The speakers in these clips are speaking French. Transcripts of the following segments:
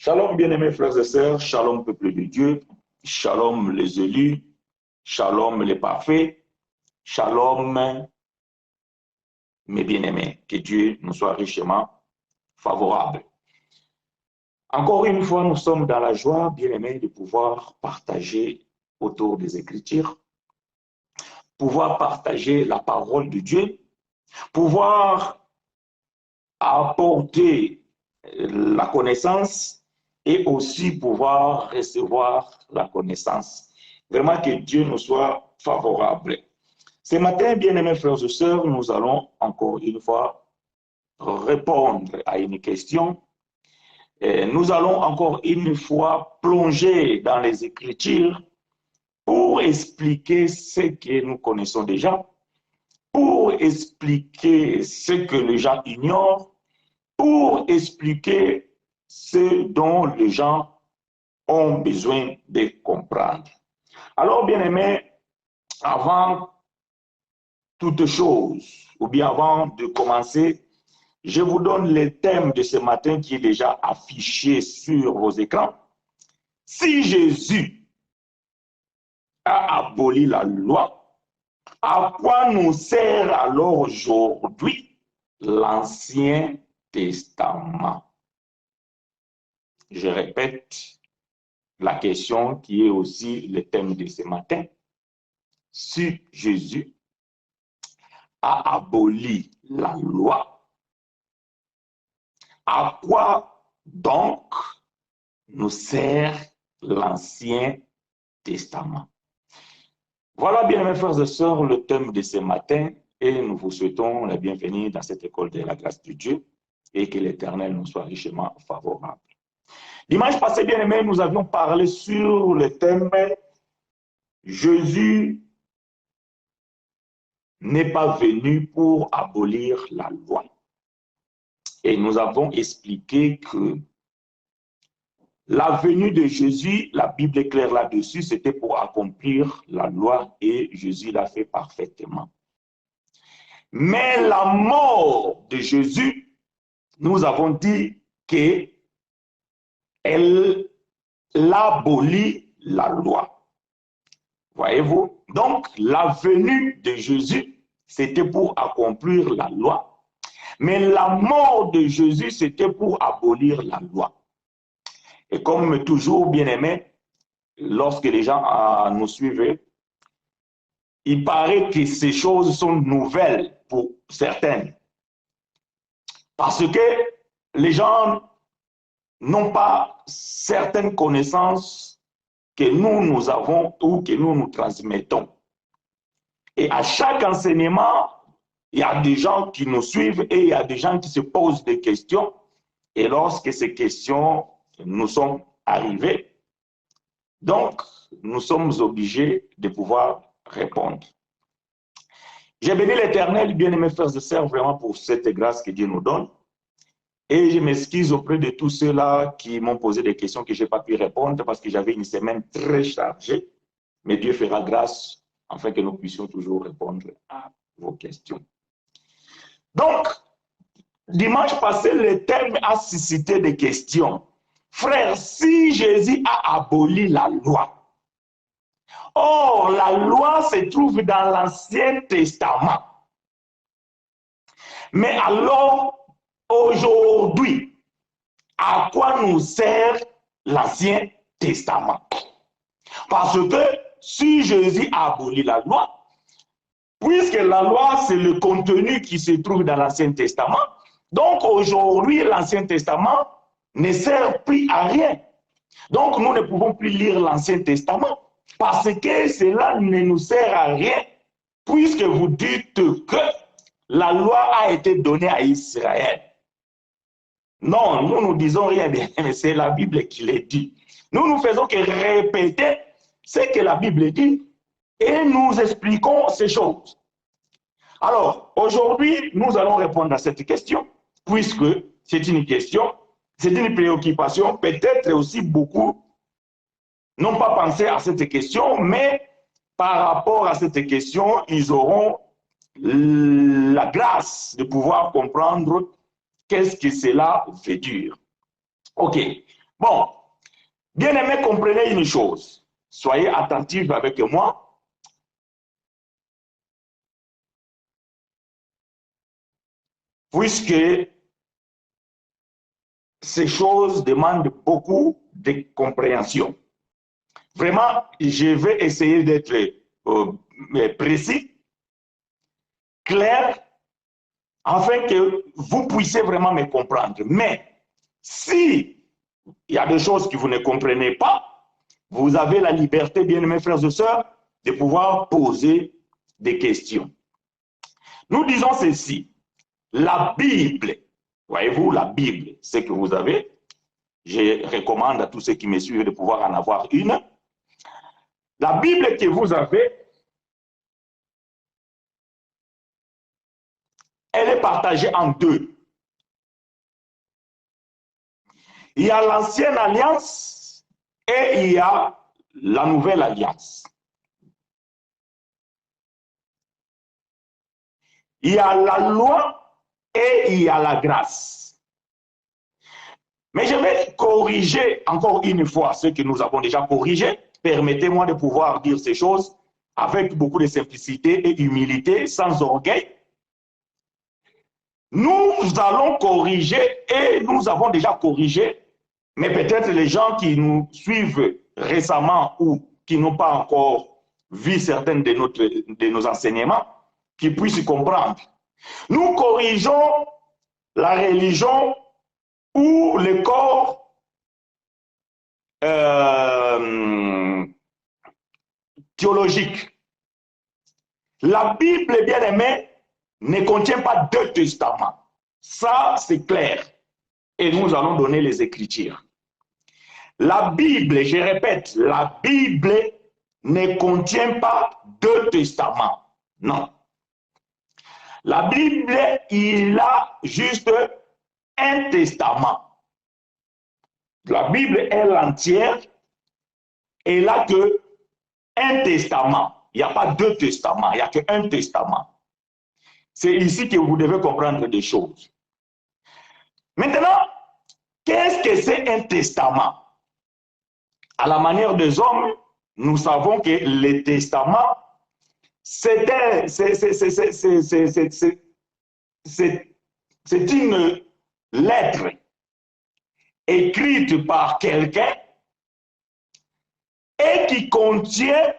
Shalom, bien-aimés frères et sœurs, shalom, peuple de Dieu, shalom, les élus, shalom, les parfaits, shalom, mes bien-aimés. Que Dieu nous soit richement favorable. Encore une fois, nous sommes dans la joie, bien-aimés, de pouvoir partager autour des Écritures, pouvoir partager la parole de Dieu, pouvoir apporter la connaissance et aussi pouvoir recevoir la connaissance. Vraiment que Dieu nous soit favorable. Ce matin, bien-aimés frères et sœurs, nous allons encore une fois répondre à une question. Nous allons encore une fois plonger dans les Écritures pour expliquer ce que nous connaissons déjà, pour expliquer ce que les gens ignorent, pour expliquer ce dont les gens ont besoin de comprendre. Alors, bien-aimés, avant toute chose, ou bien avant de commencer, je vous donne le thème de ce matin qui est déjà affiché sur vos écrans. Si Jésus a aboli la loi, à quoi nous sert alors aujourd'hui l'Ancien Testament? Je répète la question qui est aussi le thème de ce matin. Si Jésus a aboli la loi, à quoi donc nous sert l'Ancien Testament? Voilà, bien mes frères et sœurs, le thème de ce matin, et nous vous souhaitons la bienvenue dans cette école de la grâce de Dieu et que l'Éternel nous soit richement favorable. Dimanche passé, bien aimé, nous avions parlé sur le thème Jésus n'est pas venu pour abolir la loi. Et nous avons expliqué que la venue de Jésus, la Bible est claire là-dessus, c'était pour accomplir la loi et Jésus l'a fait parfaitement. Mais la mort de Jésus, nous avons dit qu'elle abolit la loi. Voyez-vous? Donc, la venue de Jésus, c'était pour accomplir la loi. Mais la mort de Jésus, c'était pour abolir la loi. Et comme toujours, bien aimé, lorsque les gens nous suivent, il paraît que ces choses sont nouvelles pour certaines. Parce que les gens n'ont pas certaines connaissances que nous avons ou que nous transmettons. Et à chaque enseignement, il y a des gens qui nous suivent et il y a des gens qui se posent des questions. Et lorsque ces questions nous sont arrivées, donc nous sommes obligés de pouvoir répondre. J'ai béni l'Éternel, bien-aimés frères et sœurs, vraiment pour cette grâce que Dieu nous donne. Et je m'excuse auprès de tous ceux-là qui m'ont posé des questions que je n'ai pas pu répondre parce que j'avais une semaine très chargée. Mais Dieu fera grâce afin que nous puissions toujours répondre à vos questions. Donc, dimanche passé, le thème a suscité des questions. Frère, si Jésus a aboli la loi, or la loi se trouve dans l'Ancien Testament. Mais alors, aujourd'hui, à quoi nous sert l'Ancien Testament? Parce que si Jésus a aboli la loi, puisque la loi, c'est le contenu qui se trouve dans l'Ancien Testament, donc aujourd'hui, l'Ancien Testament ne sert plus à rien. Donc nous ne pouvons plus lire l'Ancien Testament parce que cela ne nous sert à rien, puisque vous dites que la loi a été donnée à Israël. Non, nous ne disons rien, mais c'est la Bible qui le dit. Nous ne faisons que répéter ce que la Bible dit et nous expliquons ces choses. Alors, aujourd'hui, nous allons répondre à cette question, puisque c'est une question, c'est une préoccupation, peut-être aussi beaucoup n'ont pas pensé à cette question, mais par rapport à cette question, ils auront la grâce de pouvoir comprendre qu'est-ce que cela veut dire. Ok, Bon, bien aimé, comprenez une chose. Soyez attentifs avec moi. Puisque ces choses demandent beaucoup de compréhension. Vraiment, je vais essayer d'être précis, clair, afin que vous puissiez vraiment me comprendre. Mais si il y a des choses que vous ne comprenez pas, vous avez la liberté, bien-aimés frères et sœurs, de pouvoir poser des questions. Nous disons ceci, la Bible, voyez-vous, la Bible, c'est que vous avez, je recommande à tous ceux qui me suivent de pouvoir en avoir une. La Bible que vous avez, elle est partagée en deux. Il y a l'ancienne alliance et il y a la nouvelle alliance. Il y a la loi et il y a la grâce. Mais je vais corriger encore une fois ce que nous avons déjà corrigé. Permettez-moi de pouvoir dire ces choses avec beaucoup de simplicité et humilité, sans orgueil. Nous allons corriger et nous avons déjà corrigé, mais peut-être les gens qui nous suivent récemment ou qui n'ont pas encore vu certains de nos enseignements, qui puissent comprendre. Nous corrigeons la religion ou le corps théologique. La Bible, bien aimée, ne contient pas deux testaments. Ça, c'est clair. Et nous allons donner les Écritures. La Bible, je répète, la Bible ne contient pas deux testaments. Non. La Bible, il a juste un testament. La Bible est l'entière et il n'a qu'un testament. Il n'y a pas deux testaments, il n'y a qu'un testament. C'est ici que vous devez comprendre des choses. Maintenant, qu'est-ce que c'est un testament? À la manière des hommes, nous savons que le testament, c'est une lettre écrite par quelqu'un et qui contient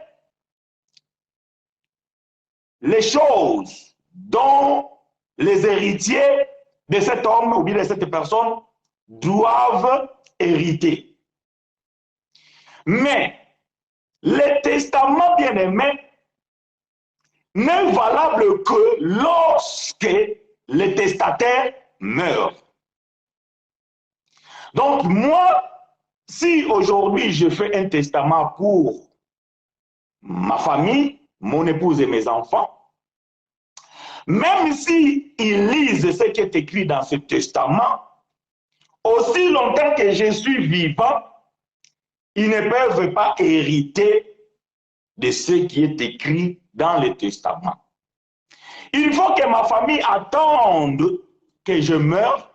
les choses dont les héritiers de cet homme ou bien de cette personne doivent hériter. Mais le testament bien-aimé n'est valable que lorsque le testataire meurt. Donc moi, si aujourd'hui je fais un testament pour ma famille, mon épouse et mes enfants, même s'ils lisent ce qui est écrit dans ce testament, aussi longtemps que je suis vivant, ils ne peuvent pas hériter de ce qui est écrit dans le testament. Il faut que ma famille attende que je meure.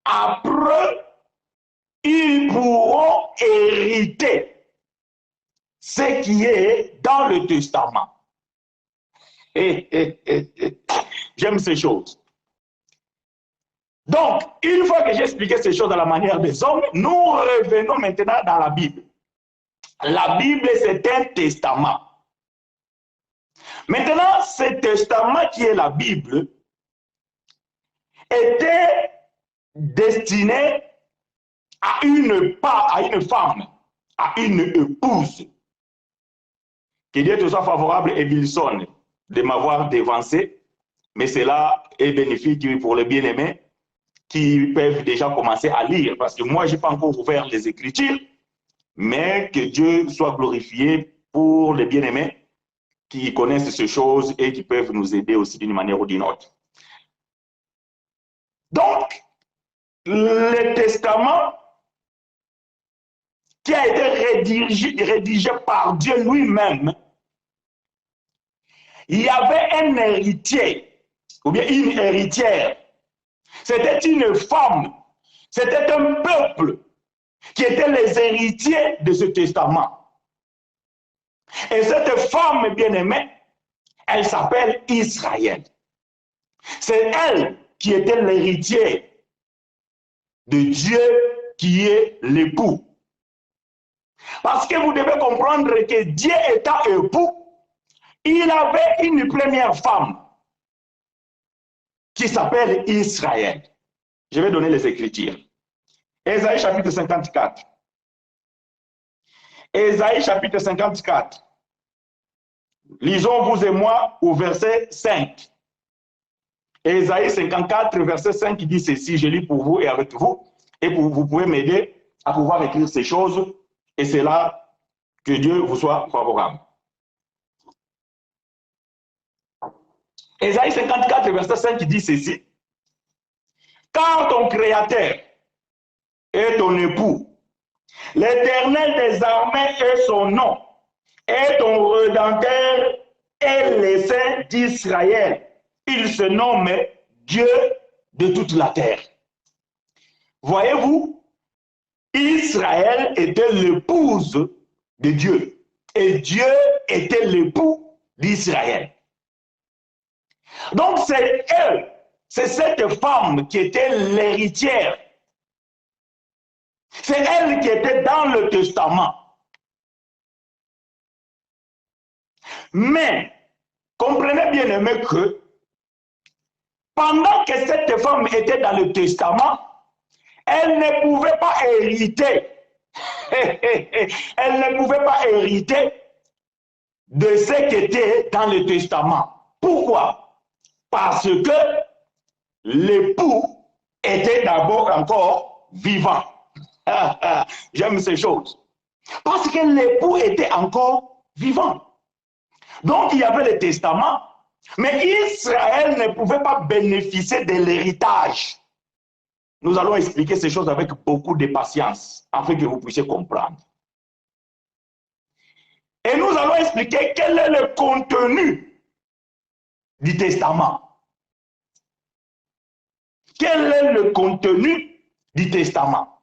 Après, ils pourront hériter ce qui est dans le testament. J'aime ces choses. Donc, une fois que j'ai expliqué ces choses à la manière des hommes, nous revenons maintenant dans la Bible. La Bible, c'est un testament. Maintenant, ce testament qui est la Bible était destiné à une femme, à une épouse. Que Dieu te soit favorable, Evilson, de m'avoir dévancé, mais cela est bénéfique pour les bien-aimés qui peuvent déjà commencer à lire, parce que moi, je n'ai pas encore ouvert les Écritures, mais que Dieu soit glorifié pour les bien-aimés qui connaissent ces choses et qui peuvent nous aider aussi d'une manière ou d'une autre. Donc, le testament qui a été rédigé par Dieu lui-même, il y avait un héritier, ou bien une héritière. C'était une femme, c'était un peuple qui étaient les héritiers de ce testament. Et cette femme bien-aimée, elle s'appelle Israël. C'est elle qui était l'héritière de Dieu qui est l'époux. Parce que vous devez comprendre que Dieu étant époux, il avait une première femme qui s'appelle Israël. Je vais donner les Écritures. Ésaïe chapitre 54. Ésaïe chapitre 54. Lisons vous et moi au verset 5. Ésaïe 54, verset 5 qui dit ceci, je lis pour vous et avec vous, et vous pouvez m'aider à pouvoir écrire ces choses, et c'est là que Dieu vous soit favorable. Ésaïe 54, verset 5 qui dit ceci, car ton Créateur est ton époux, l'Éternel des armées est son nom, et ton Rédempteur est le Saint d'Israël. Il se nomme Dieu de toute la terre. Voyez-vous, Israël était l'épouse de Dieu et Dieu était l'époux d'Israël. Donc c'est elle, c'est cette femme qui était l'héritière. C'est elle qui était dans le testament. Mais comprenez bien aimé que pendant que cette femme était dans le testament, elle ne pouvait pas hériter. Elle ne pouvait pas hériter de ce qui était dans le testament. Pourquoi? Parce que l'époux était d'abord encore vivant. J'aime ces choses. Parce que l'époux était encore vivant. Donc il y avait le testament, mais Israël ne pouvait pas bénéficier de l'héritage. Nous allons expliquer ces choses avec beaucoup de patience, afin que vous puissiez comprendre. Et nous allons expliquer quel est le contenu du testament. Quel est le contenu du testament?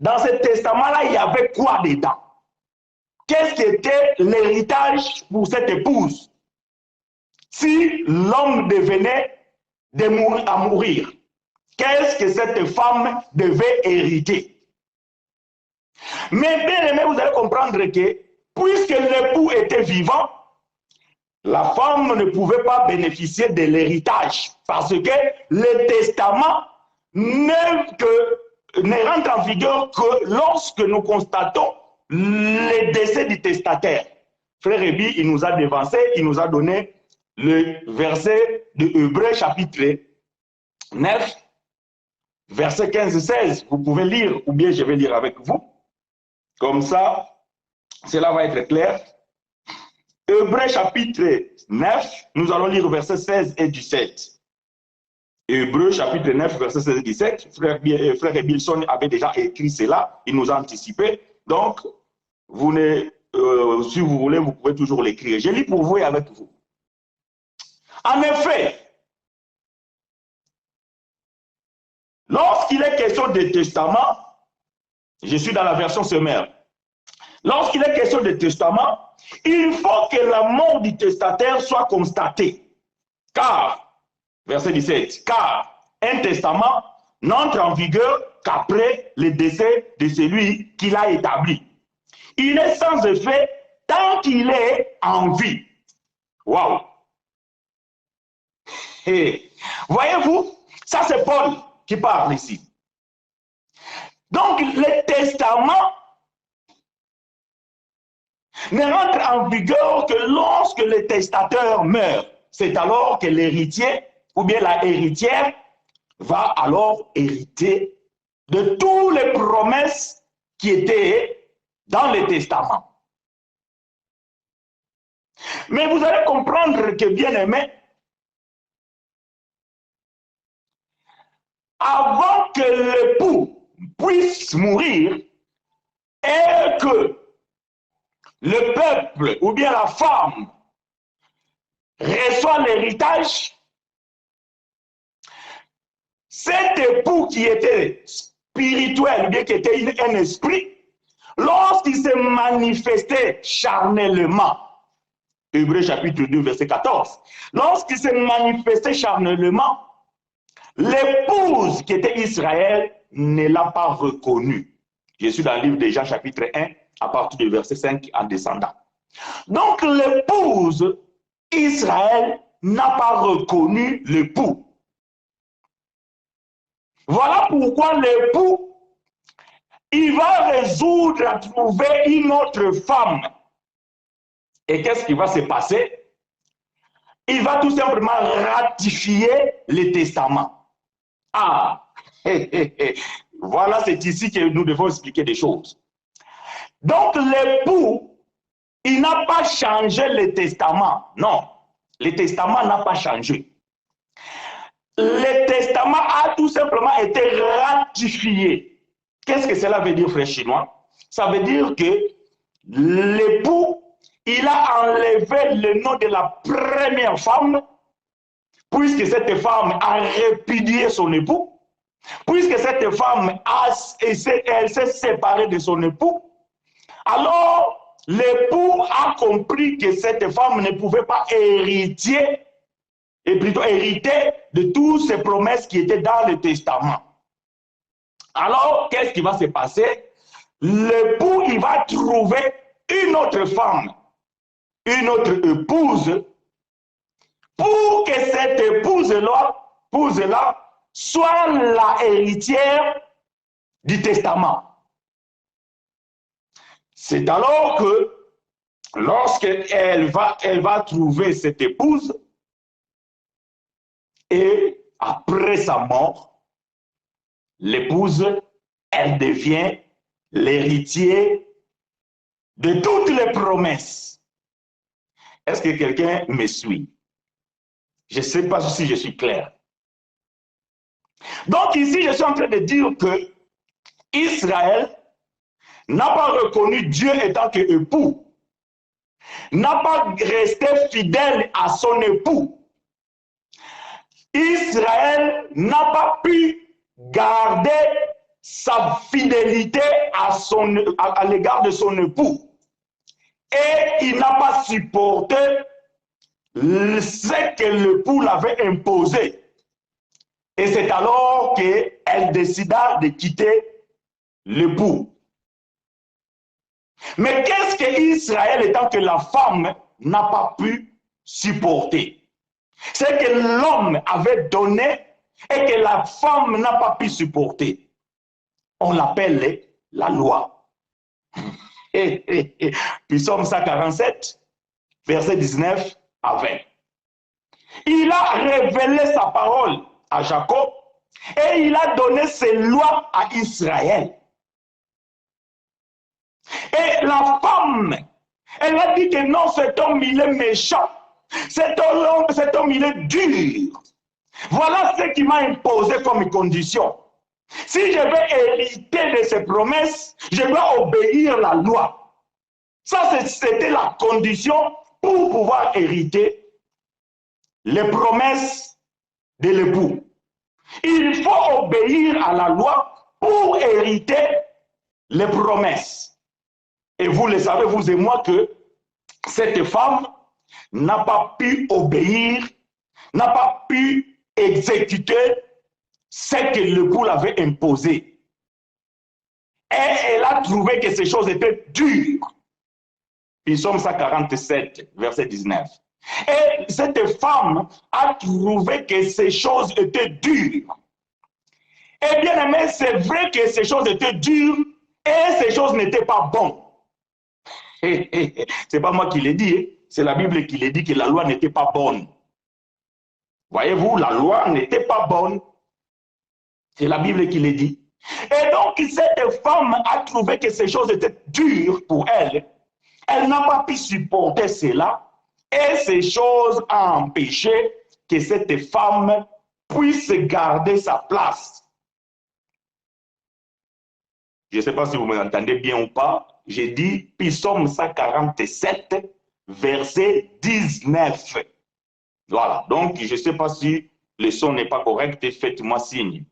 Dans ce testament-là, il y avait quoi dedans? Qu'est-ce qui était l'héritage pour cette épouse si l'homme devenait à mourir? Qu'est-ce que cette femme devait hériter? Mais bien aimé, vous allez comprendre que puisque l'époux était vivant, la femme ne pouvait pas bénéficier de l'héritage parce que le testament ne rentre en vigueur que lorsque nous constatons le décès du testataire. Frère Ebi, il nous a devancé, il nous a donné le verset de Hébreux chapitre 9, verset 15 et 16. Vous pouvez lire, ou bien je vais lire avec vous. Comme ça, cela va être clair. Hébreux chapitre 9, nous allons lire versets 16 et 17. Hébreux chapitre 9, verset 16 et 17. Frère Ebilson avait déjà écrit cela, il nous a anticipé. Donc, si vous voulez, vous pouvez toujours l'écrire. Je lis pour vous et avec vous. En effet, lorsqu'il est question de testament, je suis dans la version sommaire. Lorsqu'il est question de testament, il faut que la mort du testataire soit constatée. Car, verset 17, car un testament n'entre en vigueur qu'après le décès de celui qui l'a établi. Il est sans effet tant qu'il est en vie. Waouh! Voyez-vous, ça c'est Paul qui parle ici. Donc le testament ne rentre en vigueur que lorsque le testateur meurt. C'est alors que l'héritier ou bien la héritière va alors hériter de toutes les promesses qui étaient dans le testament. Mais vous allez comprendre que, bien aimé, avant que l'époux puisse mourir et que le peuple ou bien la femme reçoit l'héritage, cet époux qui était spirituel, bien qui était un esprit, lorsqu'il s'est manifesté charnellement, Hébreux chapitre 2, verset 14, lorsqu'il s'est manifesté charnellement, l'épouse qui était Israël ne l'a pas reconnu. Je suis dans le livre de Jean chapitre 1, à partir du verset 5 en descendant. Donc l'épouse Israël n'a pas reconnu l'époux. Voilà pourquoi l'époux, il va résoudre à trouver une autre femme. Et qu'est-ce qui va se passer? Il va tout simplement ratifier le testament. Ah, voilà, c'est ici que nous devons expliquer des choses. Donc l'époux, il n'a pas changé le testament. Non, le testament n'a pas changé. Le testament a tout simplement été ratifié. Qu'est-ce que cela veut dire, frère chinois? Ça veut dire que l'époux, il a enlevé le nom de la première femme, puisque cette femme a répudié son époux, puisque cette femme elle s'est séparée de son époux. Alors, l'époux a compris que cette femme ne pouvait pas hériter de toutes ces promesses qui étaient dans le testament. Alors, qu'est-ce qui va se passer? L'époux, il va trouver une autre femme, une autre épouse, pour que cette épouse-là soit la héritière du testament. C'est alors que, lorsqu'elle va trouver cette épouse, et après sa mort, l'épouse, elle devient l'héritier de toutes les promesses. Est-ce que quelqu'un me suit? Je ne sais pas si je suis clair. Donc ici, je suis en train de dire que Israël n'a pas reconnu Dieu étant qu'époux, n'a pas resté fidèle à son époux. Israël n'a pas pu garder sa fidélité à l'égard de son époux. Et il n'a pas supporté ce que l'époux l'avait imposé. Et c'est alors qu'elle décida de quitter l'époux. Mais qu'est-ce que Israël, étant que la femme, n'a pas pu supporter? C'est que l'homme avait donné et que la femme n'a pas pu supporter. On l'appelle la loi. Psaume 147, verset 19 à 20. Il a révélé sa parole à Jacob et il a donné ses lois à Israël. Et la femme, elle a dit que non, cet homme, il est méchant. Cet homme, il est dur. Voilà ce qui m'a imposé comme condition. Si je veux hériter de ses promesses, je dois obéir la loi. Ça, c'était la condition pour pouvoir hériter les promesses de l'époux. Il faut obéir à la loi pour hériter les promesses. Et vous le savez, vous et moi, que cette femme n'a pas pu obéir, n'a pas pu exécuter ce que l'époux l'avait imposé. Et elle a trouvé que ces choses étaient dures. Psaume 147, verset 19. Et cette femme a trouvé que ces choses étaient dures. Et bien aimé, c'est vrai que ces choses étaient dures et ces choses n'étaient pas bonnes. C'est pas moi qui l'ai dit, c'est la Bible qui l'a dit que la loi n'était pas bonne. Voyez-vous, la loi n'était pas bonne. C'est la Bible qui l'a dit. Et donc, cette femme a trouvé que ces choses étaient dures pour elle. Elle n'a pas pu supporter cela. Et ces choses ont empêché que cette femme puisse garder sa place. Je ne sais pas si vous m'entendez bien ou pas. J'ai dit Psaume 147, verset 19. Voilà. Donc, je ne sais pas si le son n'est pas correct. Faites-moi signe.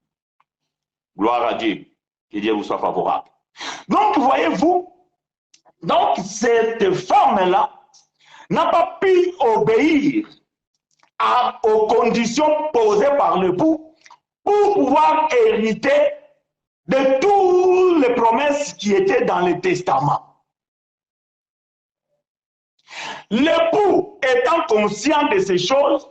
Gloire à Dieu. Que Dieu vous soit favorable. Donc, voyez-vous, donc cette femme-là n'a pas pu obéir aux conditions posées par l'époux pour pouvoir hériter de toutes les promesses qui étaient dans le testament. L'époux étant conscient de ces choses,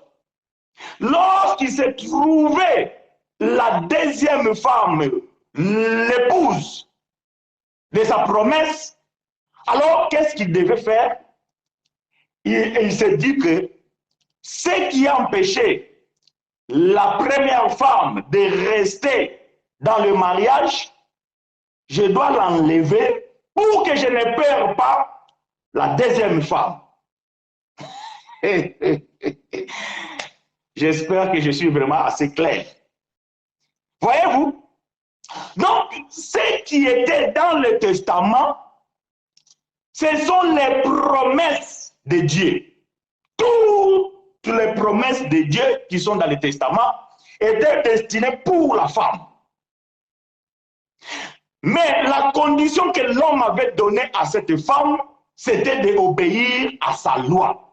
lorsqu'il s'est trouvé la deuxième femme, l'épouse de sa promesse, alors qu'est-ce qu'il devait faire? Il s'est dit que ce qui a empêché la première femme de rester dans le mariage, je dois l'enlever pour que je ne perde pas la deuxième femme. J'espère que je suis vraiment assez clair. Voyez-vous? Donc, ce qui était dans le testament, ce sont les promesses de Dieu. Toutes les promesses de Dieu qui sont dans le testament étaient destinées pour la femme. Mais la condition que l'homme avait donnée à cette femme, c'était d'obéir à sa loi.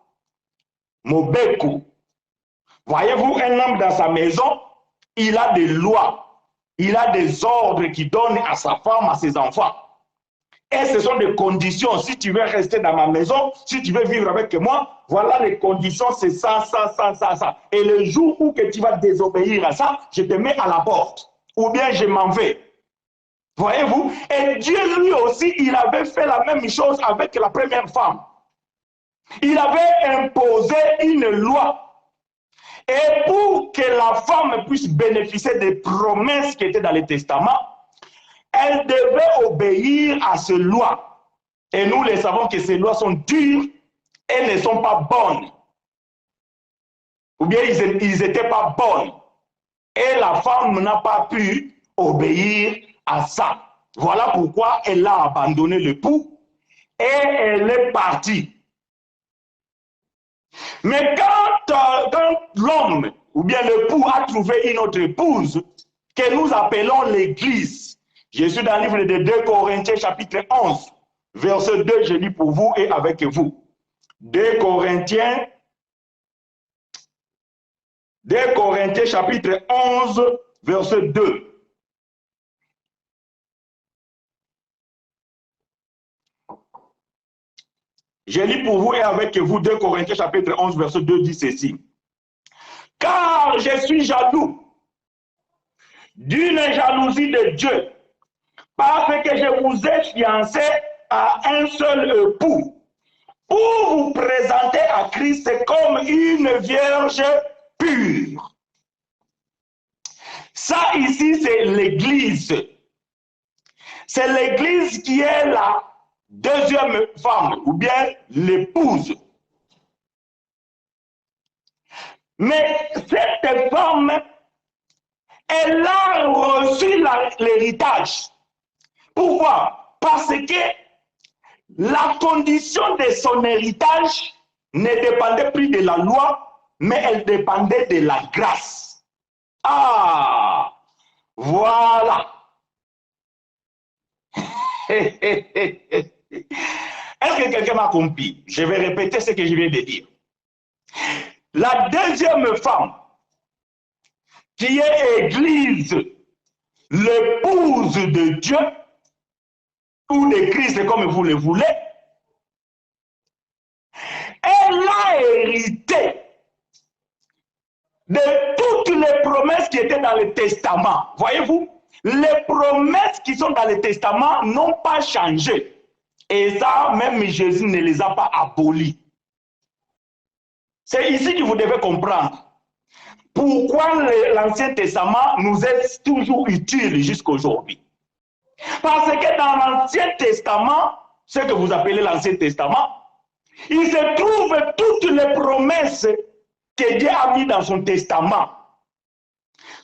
Mobeko. Voyez-vous, un homme dans sa maison, il a des lois, il a des ordres qu'il donne à sa femme, à ses enfants. Et ce sont des conditions. Si tu veux rester dans ma maison, si tu veux vivre avec moi, voilà les conditions, c'est ça, ça, ça, ça, ça. Et le jour où que tu vas désobéir à ça, je te mets à la porte. Ou bien je m'en vais. Voyez-vous? Et Dieu lui aussi, il avait fait la même chose avec la première femme. Il avait imposé une loi. Et pour que la femme puisse bénéficier des promesses qui étaient dans le testament, elle devait obéir à ces lois. Et nous les savons que ces lois sont dures et ne sont pas bonnes. Ou bien ils n'étaient pas bonnes. Et la femme n'a pas pu obéir à ça. Voilà pourquoi elle a abandonné l'époux et elle est partie. Mais quand l'homme ou bien l'époux a trouvé une autre épouse que nous appelons l'Église, je suis dans le livre de 2 Corinthiens chapitre 11, verset 2, je lis pour vous et avec vous. 2 Corinthiens chapitre 11, verset 2. Je lis pour vous et avec vous 2 Corinthiens chapitre 11, verset 2 dit ceci. Car je suis jaloux d'une jalousie de Dieu, parce que je vous ai fiancé à un seul époux, pour vous présenter à Christ comme une vierge pure. Ça ici, c'est l'Église. C'est l'Église qui est la deuxième femme, ou bien l'épouse. Mais cette femme, elle a reçu l'héritage. Pourquoi? Parce que la condition de son héritage ne dépendait plus de la loi, mais elle dépendait de la grâce. Ah, voilà. Est-ce que quelqu'un m'a compris? Je vais répéter ce que je viens de dire. La deuxième femme, qui est Église, l'épouse de Dieu, ou de Christ comme vous le voulez, elle a hérité de toutes les promesses qui étaient dans le testament. Voyez-vous, les promesses qui sont dans le testament n'ont pas changé. Et ça, même Jésus ne les a pas abolies. C'est ici que vous devez comprendre pourquoi l'Ancien Testament nous est toujours utile jusqu'aujourd'hui. Parce que dans l'Ancien Testament, ce que vous appelez l'Ancien Testament, il se trouve toutes les promesses que Dieu a mises dans son testament.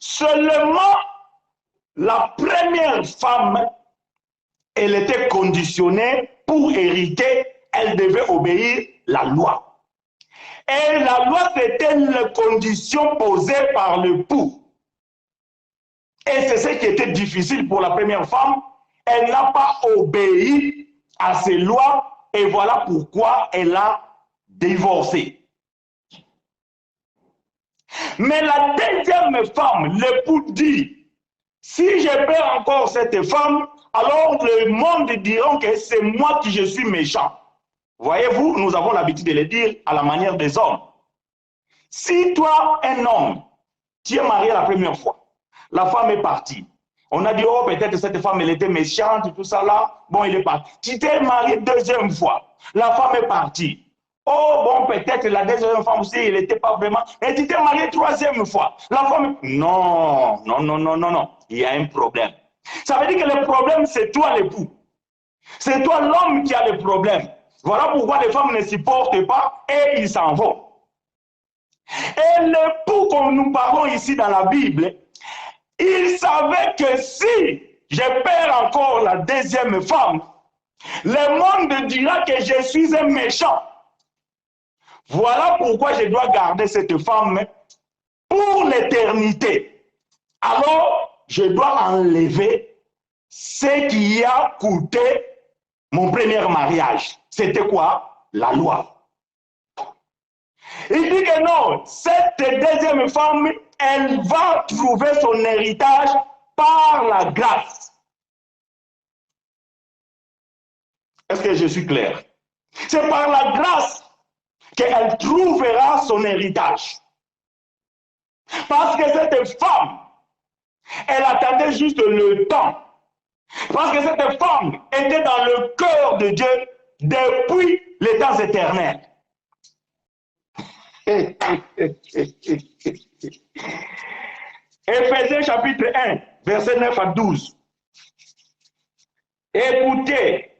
Seulement, la première femme, elle était conditionnée pour hériter, elle devait obéir la loi. Et la loi, c'était une condition posée par l'époux. Et c'est ce qui était difficile pour la première femme. Elle n'a pas obéi à ces lois et voilà pourquoi elle a divorcé. Mais la deuxième femme, l'époux dit, si je perds encore cette femme, alors le monde dira que c'est moi qui je suis méchant. Voyez-vous, nous avons l'habitude de le dire à la manière des hommes. Si toi, un homme, tu es marié la première fois, la femme est partie. On a dit, oh, peut-être cette femme, elle était méchante, tout ça là. Bon, il est parti. Tu t'es marié deuxième fois, la femme est partie. Oh, bon, peut-être la deuxième femme aussi, elle n'était pas vraiment. Et tu t'es marié troisième fois, la femme. Non, non, non, non, non, non. Il y a un problème. Ça veut dire que le problème, c'est toi l'époux. C'est toi l'homme qui a le problème. Voilà pourquoi les femmes ne supportent pas et ils s'en vont. Et l'époux que nous parlons ici dans la Bible, il savait que si je perds encore la deuxième femme, le monde dira que je suis un méchant. Voilà pourquoi je dois garder cette femme pour l'éternité. Alors, je dois enlever ce qui a coûté mon premier mariage. C'était quoi? La loi. Il dit que non, cette deuxième femme, elle va trouver son héritage par la grâce. Est-ce que je suis clair? C'est par la grâce qu'elle trouvera son héritage. Parce que cette femme, elle attendait juste le temps. Parce que cette femme était dans le cœur de Dieu depuis les temps éternels. Éphésiens chapitre 1, verset 9 à 12. Écoutez,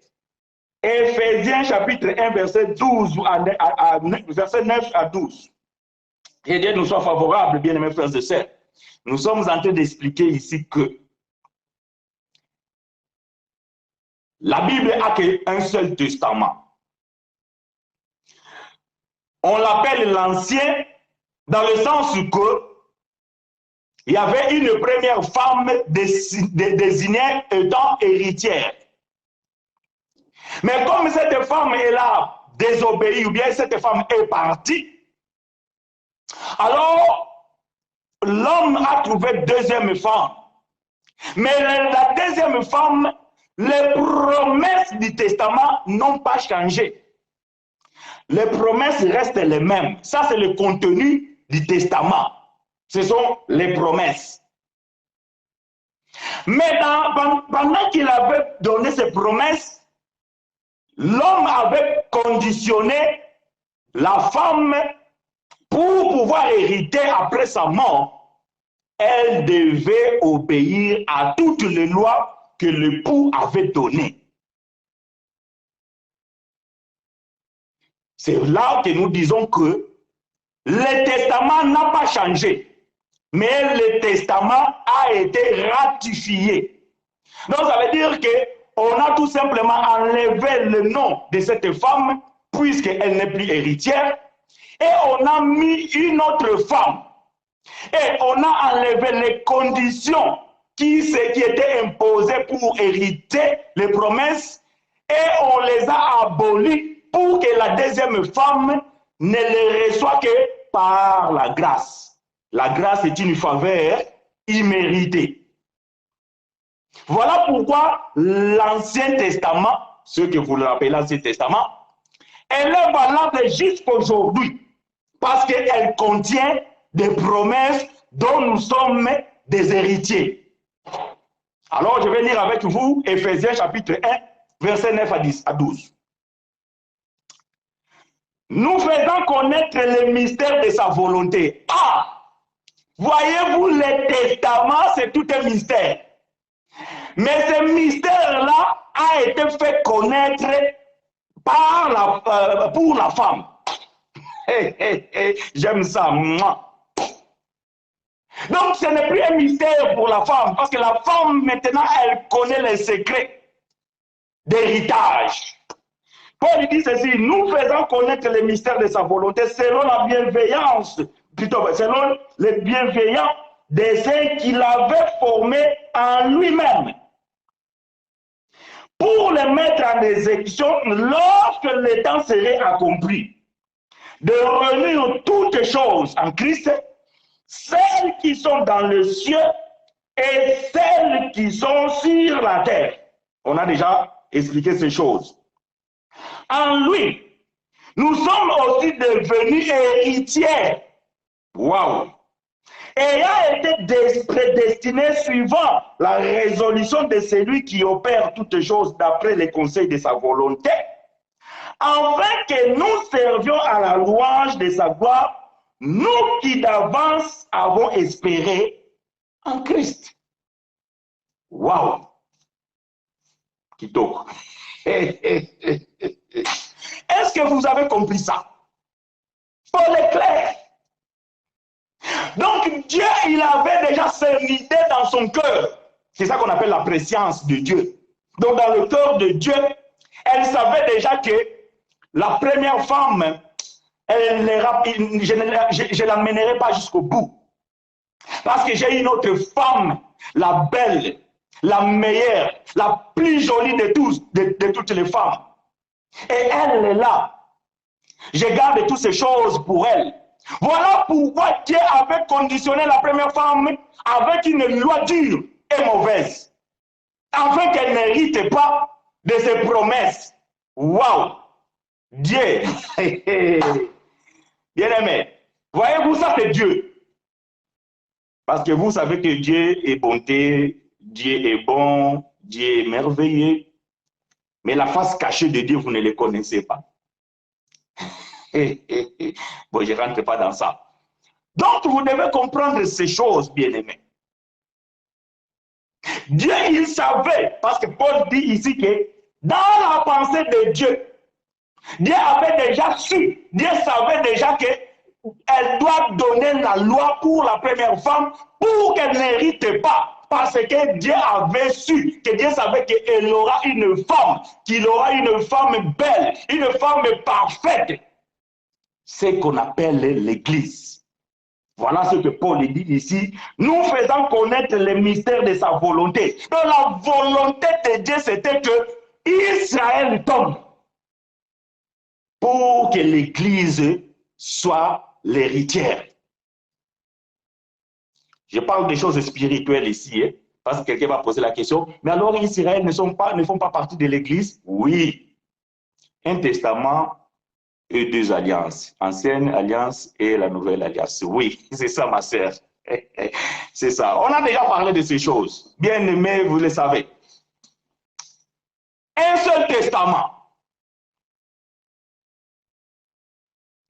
Éphésiens chapitre 1, verset 12 verset 9 à 12. Que Dieu nous soit favorable, bien-aimés frères et sœurs. Nous sommes en train d'expliquer ici que la Bible a qu'un seul testament. On l'appelle l'Ancien dans le sens que il y avait une première femme désignée étant héritière. Mais comme cette femme elle a désobéi ou bien cette femme est partie, alors l'homme a trouvé deuxième femme. Mais la deuxième femme, les promesses du testament n'ont pas changé. Les promesses restent les mêmes. Ça, c'est le contenu du testament. Ce sont les promesses. Mais pendant qu'il avait donné ces promesses, l'homme avait conditionné la femme pour pouvoir hériter après sa mort. Elle devait obéir à toutes les lois que l'époux avait données. C'est là que nous disons que le testament n'a pas changé, mais le testament a été ratifié. Donc ça veut dire qu'on a tout simplement enlevé le nom de cette femme, puisqu'elle n'est plus héritière, et on a mis une autre femme. Et on a enlevé les conditions qui étaient imposées pour hériter les promesses, et on les a abolies pour que la deuxième femme ne les reçoit que par la grâce. La grâce est une faveur imméritée. Voilà pourquoi l'Ancien Testament, ce que vous l'appelez l'Ancien Testament, elle est valable jusqu'aujourd'hui parce qu'elle contient des promesses dont nous sommes des héritiers. Alors je vais lire avec vous Éphésiens chapitre 1, verset 9 à 12. Nous faisons connaître le mystère de sa volonté. Ah! Voyez-vous, le testament, c'est tout un mystère. Mais ce mystère-là a été fait connaître pour la femme. J'aime ça. Donc, ce n'est plus un mystère pour la femme, parce que la femme, maintenant, elle connaît les secrets d'héritage. Paul dit ceci, nous faisons connaître le mystère de sa volonté selon la bienveillance, plutôt selon le bienveillant desseins qu'il avait formés en lui-même, pour les mettre en exécution lorsque le temps serait accompli, de réunir toutes choses en Christ, celles qui sont dans le ciel et celles qui sont sur la terre. On a déjà expliqué ces choses. En lui, nous sommes aussi devenus héritiers. Waouh! Ayant été prédestinés suivant la résolution de celui qui opère toutes choses d'après les conseils de sa volonté, afin que nous servions à la louange de sa gloire, nous qui d'avance avons espéré en Christ. Waouh! Kitoko. Est-ce que vous avez compris ça? Paul est clair. Donc Dieu, il avait déjà cette idée dans son cœur. C'est ça qu'on appelle la préscience de Dieu. Donc dans le cœur de Dieu, elle savait déjà que la première femme, je ne l'amènerai pas jusqu'au bout. Parce que j'ai une autre femme, la belle, la meilleure, la plus jolie de toutes les femmes. Et elle est là. Je garde toutes ces choses pour elle. Voilà pourquoi Dieu avait conditionné la première femme avec une loi dure et mauvaise, afin qu'elle n'hérite pas de ses promesses. Waouh! Dieu! Bien-aimé, voyez-vous, ça c'est Dieu. Parce que vous savez que Dieu est bonté, Dieu est bon, Dieu est merveilleux. Mais la face cachée de Dieu, vous ne le connaissez pas. Bon, je ne rentre pas dans ça. Donc, vous devez comprendre ces choses, bien-aimés. Dieu, il savait, parce que Paul dit ici que dans la pensée de Dieu, Dieu avait déjà su, Dieu savait déjà qu'elle doit donner la loi pour la première femme pour qu'elle n'hérite pas. Parce que Dieu avait su, que Dieu savait qu'elle aura une femme, qu'il aura une femme belle, une femme parfaite. C'est ce qu'on appelle l'Église. Voilà ce que Paul dit ici. Nous faisons connaître les mystères de sa volonté. Donc la volonté de Dieu, c'était que Israël tombe pour que l'Église soit l'héritière. Je parle des choses spirituelles ici, hein, parce que quelqu'un va poser la question. Mais alors Israël ne font pas partie de l'Église? Oui. Un testament et deux alliances. Ancienne alliance et la nouvelle alliance. Oui, c'est ça ma sœur. C'est ça. On a déjà parlé de ces choses. Bien aimés, vous le savez. Un seul testament.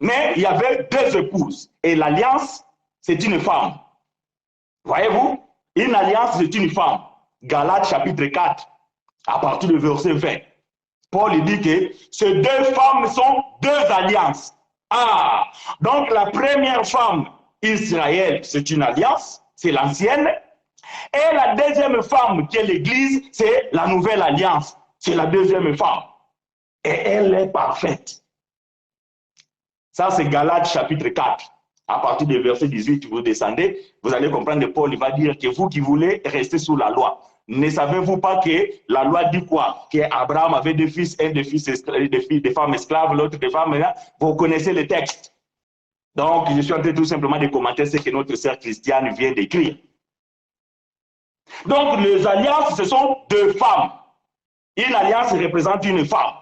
Mais il y avait deux épouses. Et l'alliance, c'est une femme. Voyez-vous, une alliance, c'est une femme. Galates chapitre 4, à partir du verset 20. Paul dit que ces deux femmes sont deux alliances. Ah, donc la première femme, Israël, c'est une alliance, c'est l'ancienne. Et la deuxième femme, qui est l'Église, c'est la nouvelle alliance. C'est la deuxième femme. Et elle est parfaite. Ça, c'est Galates chapitre 4. À partir du verset 18, vous descendez, vous allez comprendre que Paul va dire que vous qui voulez rester sous la loi, ne savez-vous pas que la loi dit quoi? Qu'Abraham avait deux fils, un des femmes esclaves, l'autre des femmes. Vous connaissez le texte. Donc, je suis en train tout simplement de commenter ce que notre sœur Christiane vient d'écrire. Donc, les alliances, ce sont deux femmes. Une alliance représente une femme.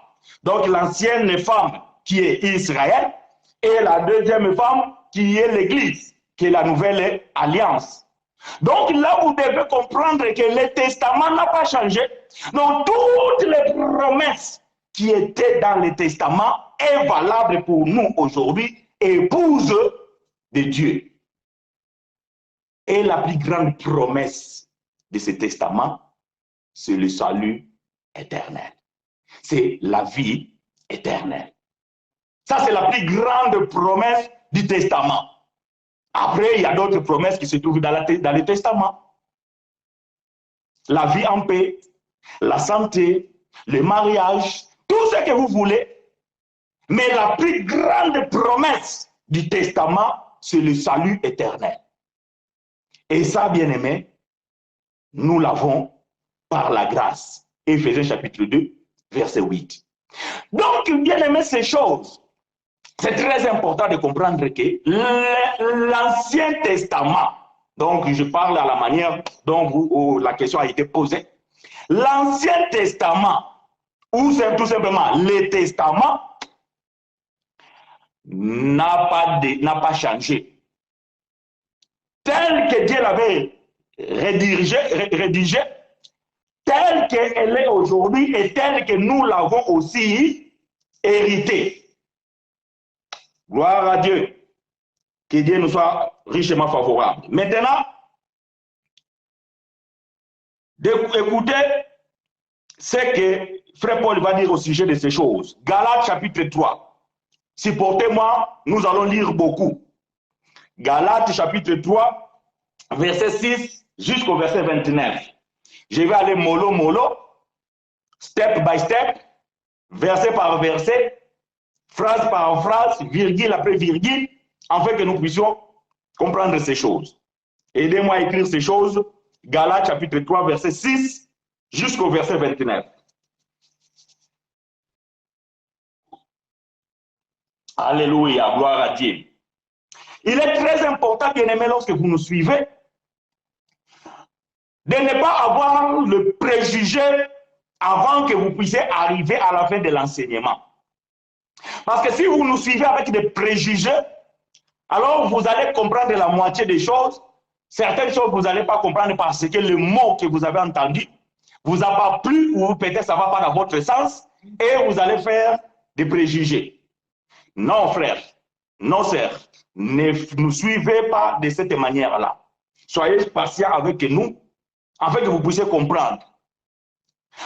Donc, l'ancienne femme qui est Israël et la deuxième femme qui est l'Église, qui est la nouvelle alliance. Donc là, vous devez comprendre que le testament n'a pas changé. Donc toutes les promesses qui étaient dans le testament est valable pour nous aujourd'hui, épouses de Dieu. Et la plus grande promesse de ce testament, c'est le salut éternel. C'est la vie éternelle. Ça, c'est la plus grande promesse du testament. Après, il y a d'autres promesses qui se trouvent dans le testament. La vie en paix, la santé, le mariage, tout ce que vous voulez. Mais la plus grande promesse du testament, c'est le salut éternel. Et ça, bien-aimé, nous l'avons par la grâce. Éphésiens chapitre 2, verset 8. Donc, bien-aimé, ces choses, c'est très important de comprendre que l'Ancien Testament, donc je parle à la manière dont la question a été posée, l'Ancien Testament, ou c'est tout simplement le Testament, n'a pas changé. Tel que Dieu l'avait rédigé, tel qu'elle est aujourd'hui et tel que nous l'avons aussi hérité. Gloire à Dieu. Que Dieu nous soit richement favorable. Maintenant, écoutez ce que Frère Paul va dire au sujet de ces choses. Galates chapitre 3. Supportez-moi, nous allons lire beaucoup. Galates chapitre 3, verset 6 jusqu'au verset 29. Je vais aller mollo, step by step, verset par verset, phrase par phrase, virgule après virgule, afin que nous puissions comprendre ces choses. Aidez-moi à écrire ces choses. Galates chapitre 3, verset 6 jusqu'au verset 29. Alléluia, gloire à Dieu. Il est très important, bien-aimés, lorsque vous nous suivez, de ne pas avoir le préjugé avant que vous puissiez arriver à la fin de l'enseignement. Parce que si vous nous suivez avec des préjugés, alors vous allez comprendre la moitié des choses. Certaines choses, vous n'allez pas comprendre parce que le mot que vous avez entendu vous a pas plu ou peut-être ça ne va pas dans votre sens et vous allez faire des préjugés. Non, frère, non, sœur, ne nous suivez pas de cette manière-là. Soyez patients avec nous afin que vous puissiez comprendre.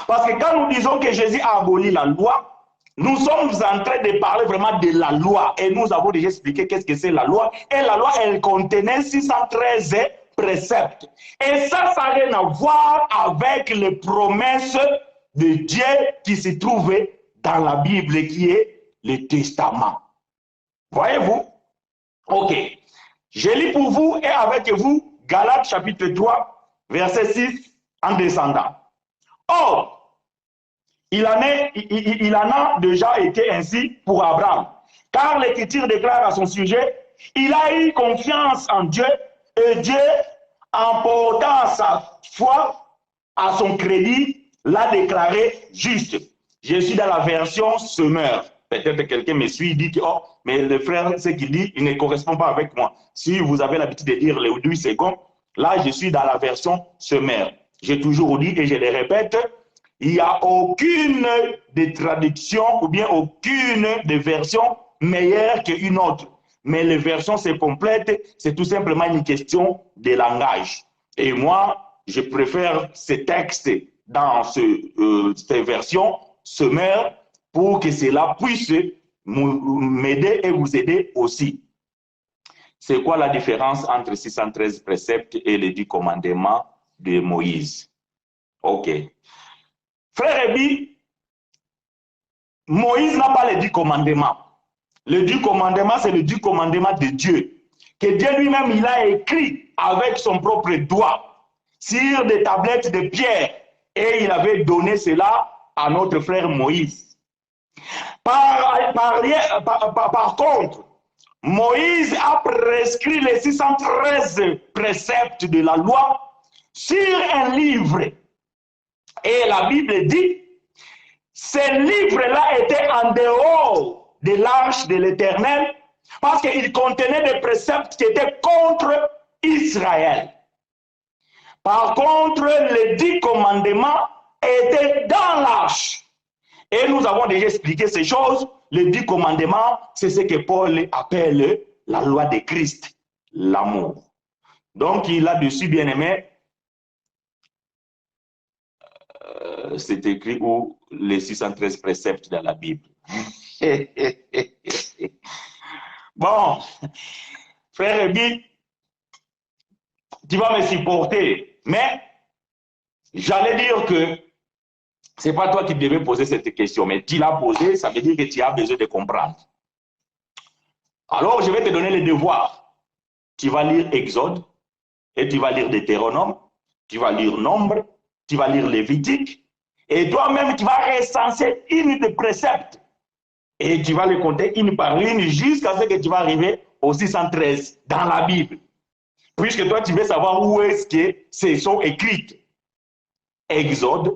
Parce que quand nous disons que Jésus a aboli la loi, nous sommes en train de parler vraiment de la loi. Et nous avons déjà expliqué qu'est-ce que c'est la loi. Et la loi, elle contenait 613 préceptes. Et ça n'a rien à voir avec les promesses de Dieu qui se trouvaient dans la Bible, qui est le Testament. Voyez-vous? Ok. Je lis pour vous et avec vous Galates chapitre 3, verset 6 en descendant. Or, il en a déjà été ainsi pour Abraham, car l'Écriture déclare à son sujet, il a eu confiance en Dieu et Dieu, en portant sa foi à son crédit, l'a déclaré juste. Je suis dans la version semeur. Peut-être quelqu'un me suit et dit que, oh, mais le frère, ce qu'il dit, il ne correspond pas avec moi. Si vous avez l'habitude de lire les 8 secondes, là, je suis dans la version semeur. J'ai toujours dit et je le répète, il n'y a aucune des traductions ou bien aucune des versions meilleure qu'une autre. Mais les versions se complètent, c'est tout simplement une question de langage. Et moi, je préfère ces textes dans ces versions semeur pour que cela puisse m'aider et vous aider aussi. C'est quoi la différence entre 613 préceptes et les 10 commandements de Moïse? Ok. Frère Ebi, Moïse n'a pas les 10 commandements. Les 10 commandements, c'est les 10 commandements de Dieu. Que Dieu lui-même, il a écrit avec son propre doigt sur des tablettes de pierre. Et il avait donné cela à notre frère Moïse. Par contre, Moïse a prescrit les 613 préceptes de la loi sur un livre. Et la Bible dit, ces livres-là étaient en dehors de l'arche de l'Éternel parce qu'il contenait des préceptes qui étaient contre Israël. Par contre, les 10 commandements étaient dans l'arche. Et nous avons déjà expliqué ces choses. Les 10 commandements, c'est ce que Paul appelle la loi de Christ, l'amour. Donc, il a dessus, bien aimé, c'est écrit où les 613 préceptes dans la Bible. Bon, frère Ebi, tu vas me supporter, mais j'allais dire que ce n'est pas toi qui devais poser cette question, mais tu l'as posée, ça veut dire que tu as besoin de comprendre. Alors, je vais te donner les devoirs. Tu vas lire Exode et tu vas lire Deutéronome, tu vas lire Nombre, tu vas lire Lévitique, et toi-même, tu vas recenser une des préceptes. Et tu vas les compter une par une jusqu'à ce que tu vas arriver au 613 dans la Bible. Puisque toi, tu veux savoir où est-ce que ces sont écrites. Exode,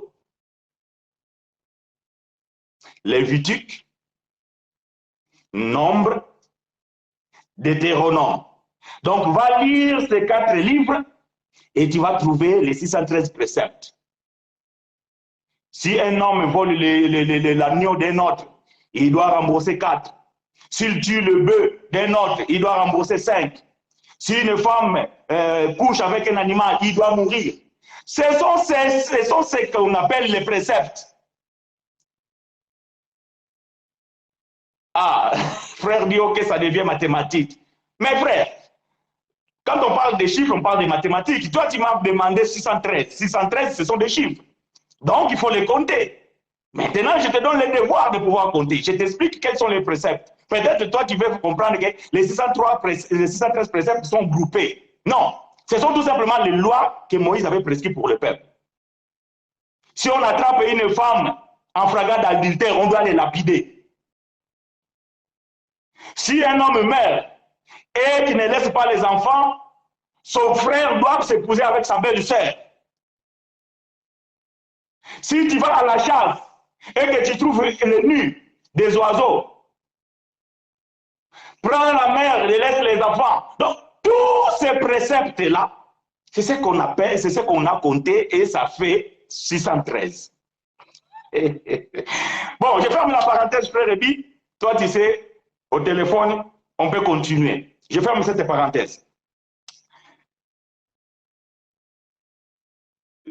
Lévitique, Nombre, Deutéronome. Donc, va lire ces 4 livres et tu vas trouver les 613 préceptes. Si un homme vole l'agneau d'un autre, il doit rembourser 4. S'il tue le bœuf d'un autre, il doit rembourser 5. Si une femme couche avec un animal, il doit mourir. Ce sont ce qu'on appelle les préceptes. Ah, frère dit ok, ça devient mathématique. Mais frère, quand on parle des chiffres, on parle des mathématiques. Toi, tu m'as demandé 613. 613, ce sont des chiffres. Donc, il faut les compter. Maintenant, je te donne le devoir de pouvoir compter. Je t'explique quels sont les préceptes. Peut-être toi, tu veux comprendre que les 613 préceptes sont groupés. Non, ce sont tout simplement les lois que Moïse avait prescrites pour le peuple. Si on attrape une femme en flagrant d'adultère, on doit les lapider. Si un homme meurt et qu'il ne laisse pas les enfants, son frère doit s'épouser avec sa belle-sœur. Si tu vas à la chasse et que tu trouves le nid des oiseaux, prends la mère et laisse les enfants. Donc, tous ces préceptes-là, c'est ce qu'on appelle, c'est ce qu'on a compté et ça fait 613. Bon, je ferme la parenthèse, frère Rébi. Toi, tu sais, au téléphone, on peut continuer. Je ferme cette parenthèse.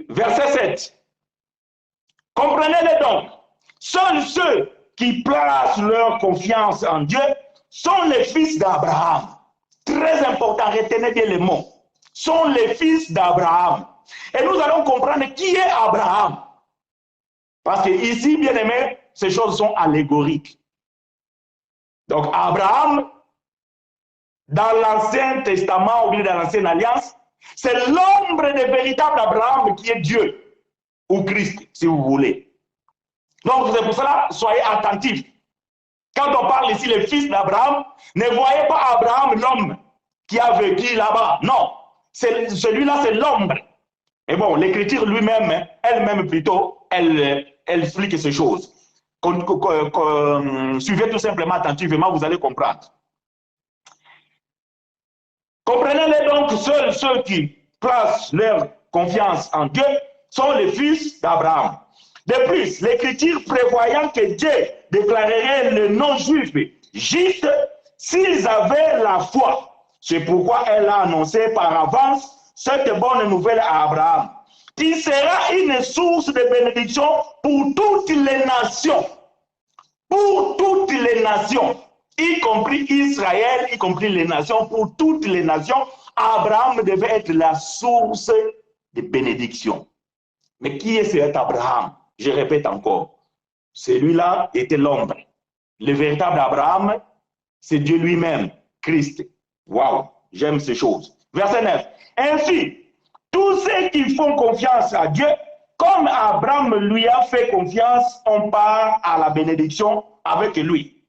Verset 7. Comprenez-le donc. Seuls ceux qui placent leur confiance en Dieu sont les fils d'Abraham. Très important, retenez bien les mots. Sont les fils d'Abraham. Et nous allons comprendre qui est Abraham. Parce que ici, bien aimé, ces choses sont allégoriques. Donc, Abraham, dans l'Ancien Testament ou bien dans l'Ancienne Alliance, c'est l'ombre de véritable Abraham qui est Dieu, ou Christ, si vous voulez. Donc, c'est pour cela, soyez attentifs. Quand on parle ici, les fils d'Abraham, ne voyez pas Abraham, l'homme qui a vécu là-bas. Non, celui-là, c'est l'ombre. Et bon, l'écriture lui-même, elle-même plutôt, elle explique ces choses. Suivez tout simplement attentivement, vous allez comprendre. Comprenez-les donc, seuls ceux qui placent leur confiance en Dieu sont les fils d'Abraham. De plus, l'écriture prévoyant que Dieu déclarerait les non-juifs justes s'ils avaient la foi. C'est pourquoi elle a annoncé par avance cette bonne nouvelle à Abraham, qui sera une source de bénédiction pour toutes les nations. Pour toutes les nations, y compris Israël, y compris les nations, pour toutes les nations, Abraham devait être la source de bénédiction. Mais qui est cet Abraham? Je répète encore, celui-là était l'ombre. Le véritable Abraham, c'est Dieu lui-même, Christ. Waouh, j'aime ces choses. Verset 9. Ainsi, tous ceux qui font confiance à Dieu, comme Abraham lui a fait confiance, on part à la bénédiction avec lui.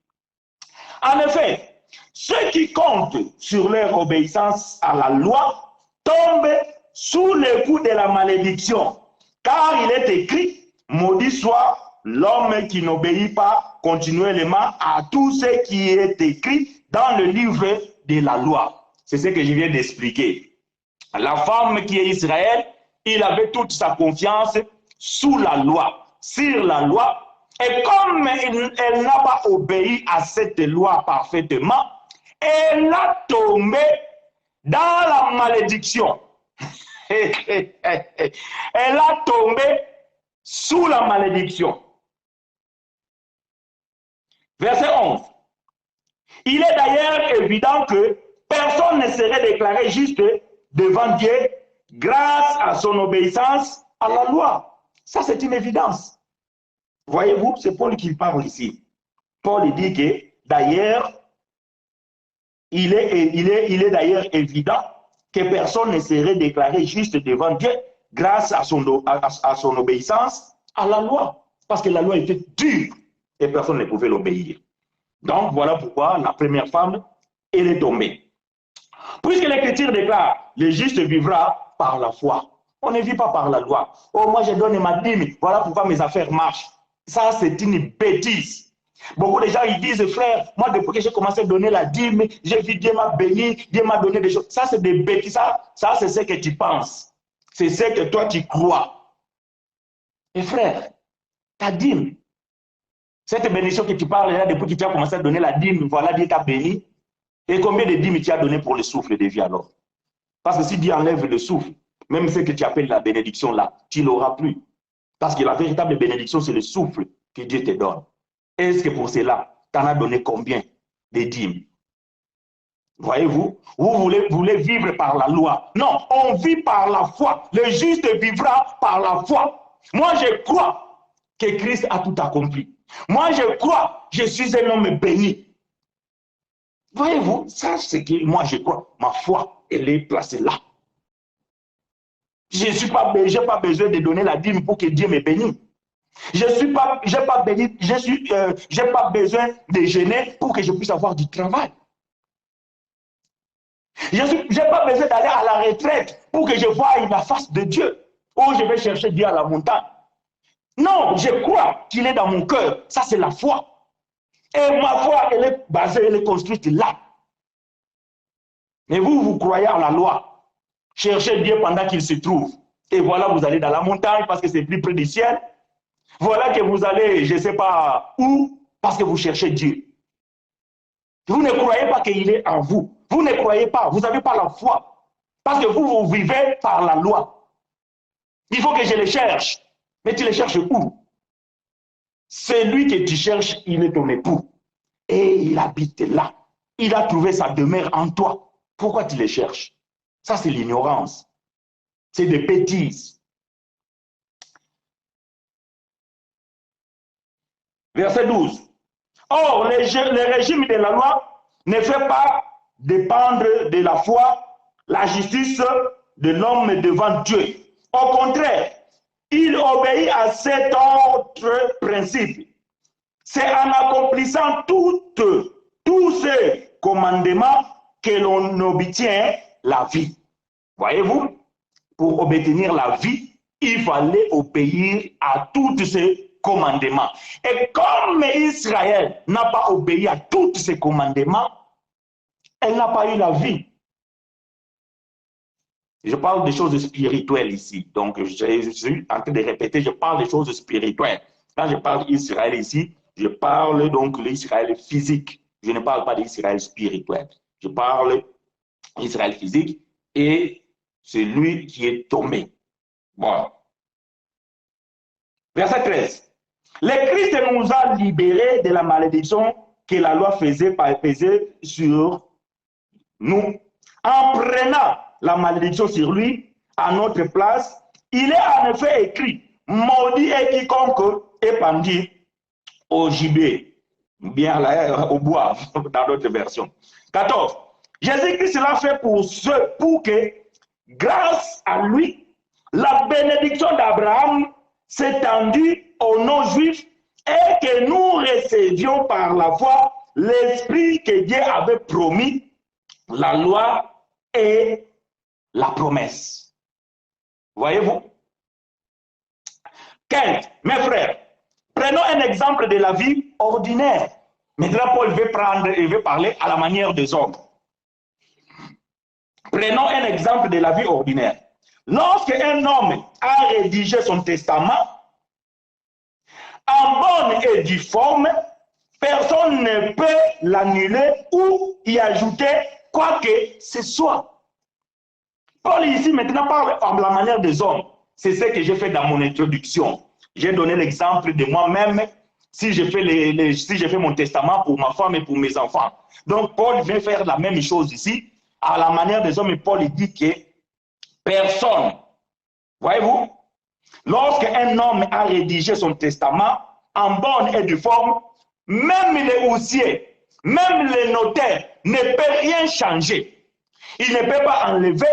En effet, ceux qui comptent sur leur obéissance à la loi tombent sous le coup de la malédiction, car il est écrit, maudit soit l'homme qui n'obéit pas continuellement à tout ce qui est écrit dans le livre de la loi. C'est ce que je viens d'expliquer. La femme qui est Israël, il avait toute sa confiance sous la loi, sur la loi. Et comme elle n'a pas obéi à cette loi parfaitement, elle a tombé dans la malédiction. Elle a tombé sous la malédiction. Verset 11. Il est d'ailleurs évident que personne ne serait déclaré juste devant Dieu grâce à son obéissance à la loi. Ça, c'est une évidence. Voyez-vous, c'est Paul qui parle ici. Paul dit que d'ailleurs, il est d'ailleurs évident que personne ne serait déclaré juste devant Dieu grâce à son obéissance à la loi. Parce que la loi était dure et personne ne pouvait l'obéir. Donc, voilà pourquoi la première femme, elle est tombée. Puisque l'Écriture déclare, le juste vivra par la foi. On ne vit pas par la loi. Oh, moi, je donne ma dîme, voilà pourquoi mes affaires marchent. Ça, c'est une bêtise. Beaucoup de gens, ils disent, frère, moi, depuis que j'ai commencé à donner la dîme, j'ai vu Dieu m'a béni, Dieu m'a donné des choses. Ça, c'est des bêtises. Ça c'est ce que tu penses. C'est ce que toi, tu crois. Et frère, ta dîme, cette bénédiction que tu parles là, depuis que tu as commencé à donner la dîme, voilà, Dieu t'a béni. Et combien de dîmes tu as donné pour le souffle de vie alors? Parce que si Dieu enlève le souffle, même ce que tu appelles la bénédiction là, tu ne l'auras plus. Parce que la véritable bénédiction, c'est le souffle que Dieu te donne. Est-ce que pour cela, tu en as donné combien de dîmes? Voyez-vous, vous voulez vivre par la loi. Non, on vit par la foi. Le juste vivra par la foi. Moi, je crois que Christ a tout accompli. Moi, je crois, je suis un homme béni. Voyez-vous, ça c'est que moi je crois, ma foi, elle est placée là. Je n'ai pas besoin de donner la dîme pour que Dieu me bénisse. Je n'ai pas besoin de jeûner pour que je puisse avoir du travail. Je n'ai pas besoin d'aller à la retraite pour que je voie la face de Dieu. Ou je vais chercher Dieu à la montagne. Non, je crois qu'il est dans mon cœur. Ça, c'est la foi. Et ma foi, elle est basée, elle est construite là. Mais vous croyez à la loi. Cherchez Dieu pendant qu'il se trouve. Et voilà, vous allez dans la montagne parce que c'est plus près du ciel. Voilà que vous allez, je ne sais pas où, parce que vous cherchez Dieu. Vous ne croyez pas qu'il est en vous. Vous ne croyez pas, vous n'avez pas la foi. Parce que vous vivez par la loi. Il faut que je le cherche. Mais tu le cherches où? Celui que tu cherches, il est ton époux. Et il habite là. Il a trouvé sa demeure en toi. Pourquoi tu le cherches? Ça, c'est l'ignorance. C'est des bêtises. Verset 12. Or, le régime de la loi ne fait pas dépendre de la foi la justice de l'homme devant Dieu. Au contraire, il obéit à cet autre principe. C'est en accomplissant tous ces commandements que l'on obtient la vie. Voyez-vous, pour obtenir la vie, il fallait obéir à tous ces commandements. Et comme Israël n'a pas obéi à tous ces commandements, elle n'a pas eu la vie. Je parle des choses spirituelles ici. Donc, je suis en train de répéter, je parle des choses spirituelles. Quand je parle d'Israël ici, je parle donc de l'Israël physique. Je ne parle pas d'Israël spirituel. Je parle d'Israël physique et c'est lui qui est tombé. Bon. Verset 13. Le Christ nous a libérés de la malédiction que la loi faisait peser sur nous. En prenant la malédiction sur lui, à notre place, il est en effet écrit, maudit est quiconque est pendu au gibet, bien là, au bois, dans d'autres versions. 14. Jésus-Christ l'a fait pour que, grâce à lui, la bénédiction d'Abraham s'étendue aux non-juifs et que nous recevions par la foi l'esprit que Dieu avait promis, la loi et la promesse. Voyez-vous? 15. Mes frères, prenons un exemple de la vie ordinaire. Maintenant, Paul veut parler à la manière des hommes. Prenons un exemple de la vie ordinaire. Lorsque un homme a rédigé son testament, en bonne et due forme, personne ne peut l'annuler ou y ajouter quoi que ce soit. Paul ici maintenant parle à la manière des hommes. C'est ce que j'ai fait dans mon introduction. J'ai donné l'exemple de moi-même si je fais mon testament pour ma femme et pour mes enfants. Donc Paul vient faire la même chose ici, à la manière des hommes, et Paul dit que personne, voyez-vous, lorsqu'un homme a rédigé son testament en bonne et due forme, même les huissiers, même les notaires ne peuvent rien changer. Il ne peut pas enlever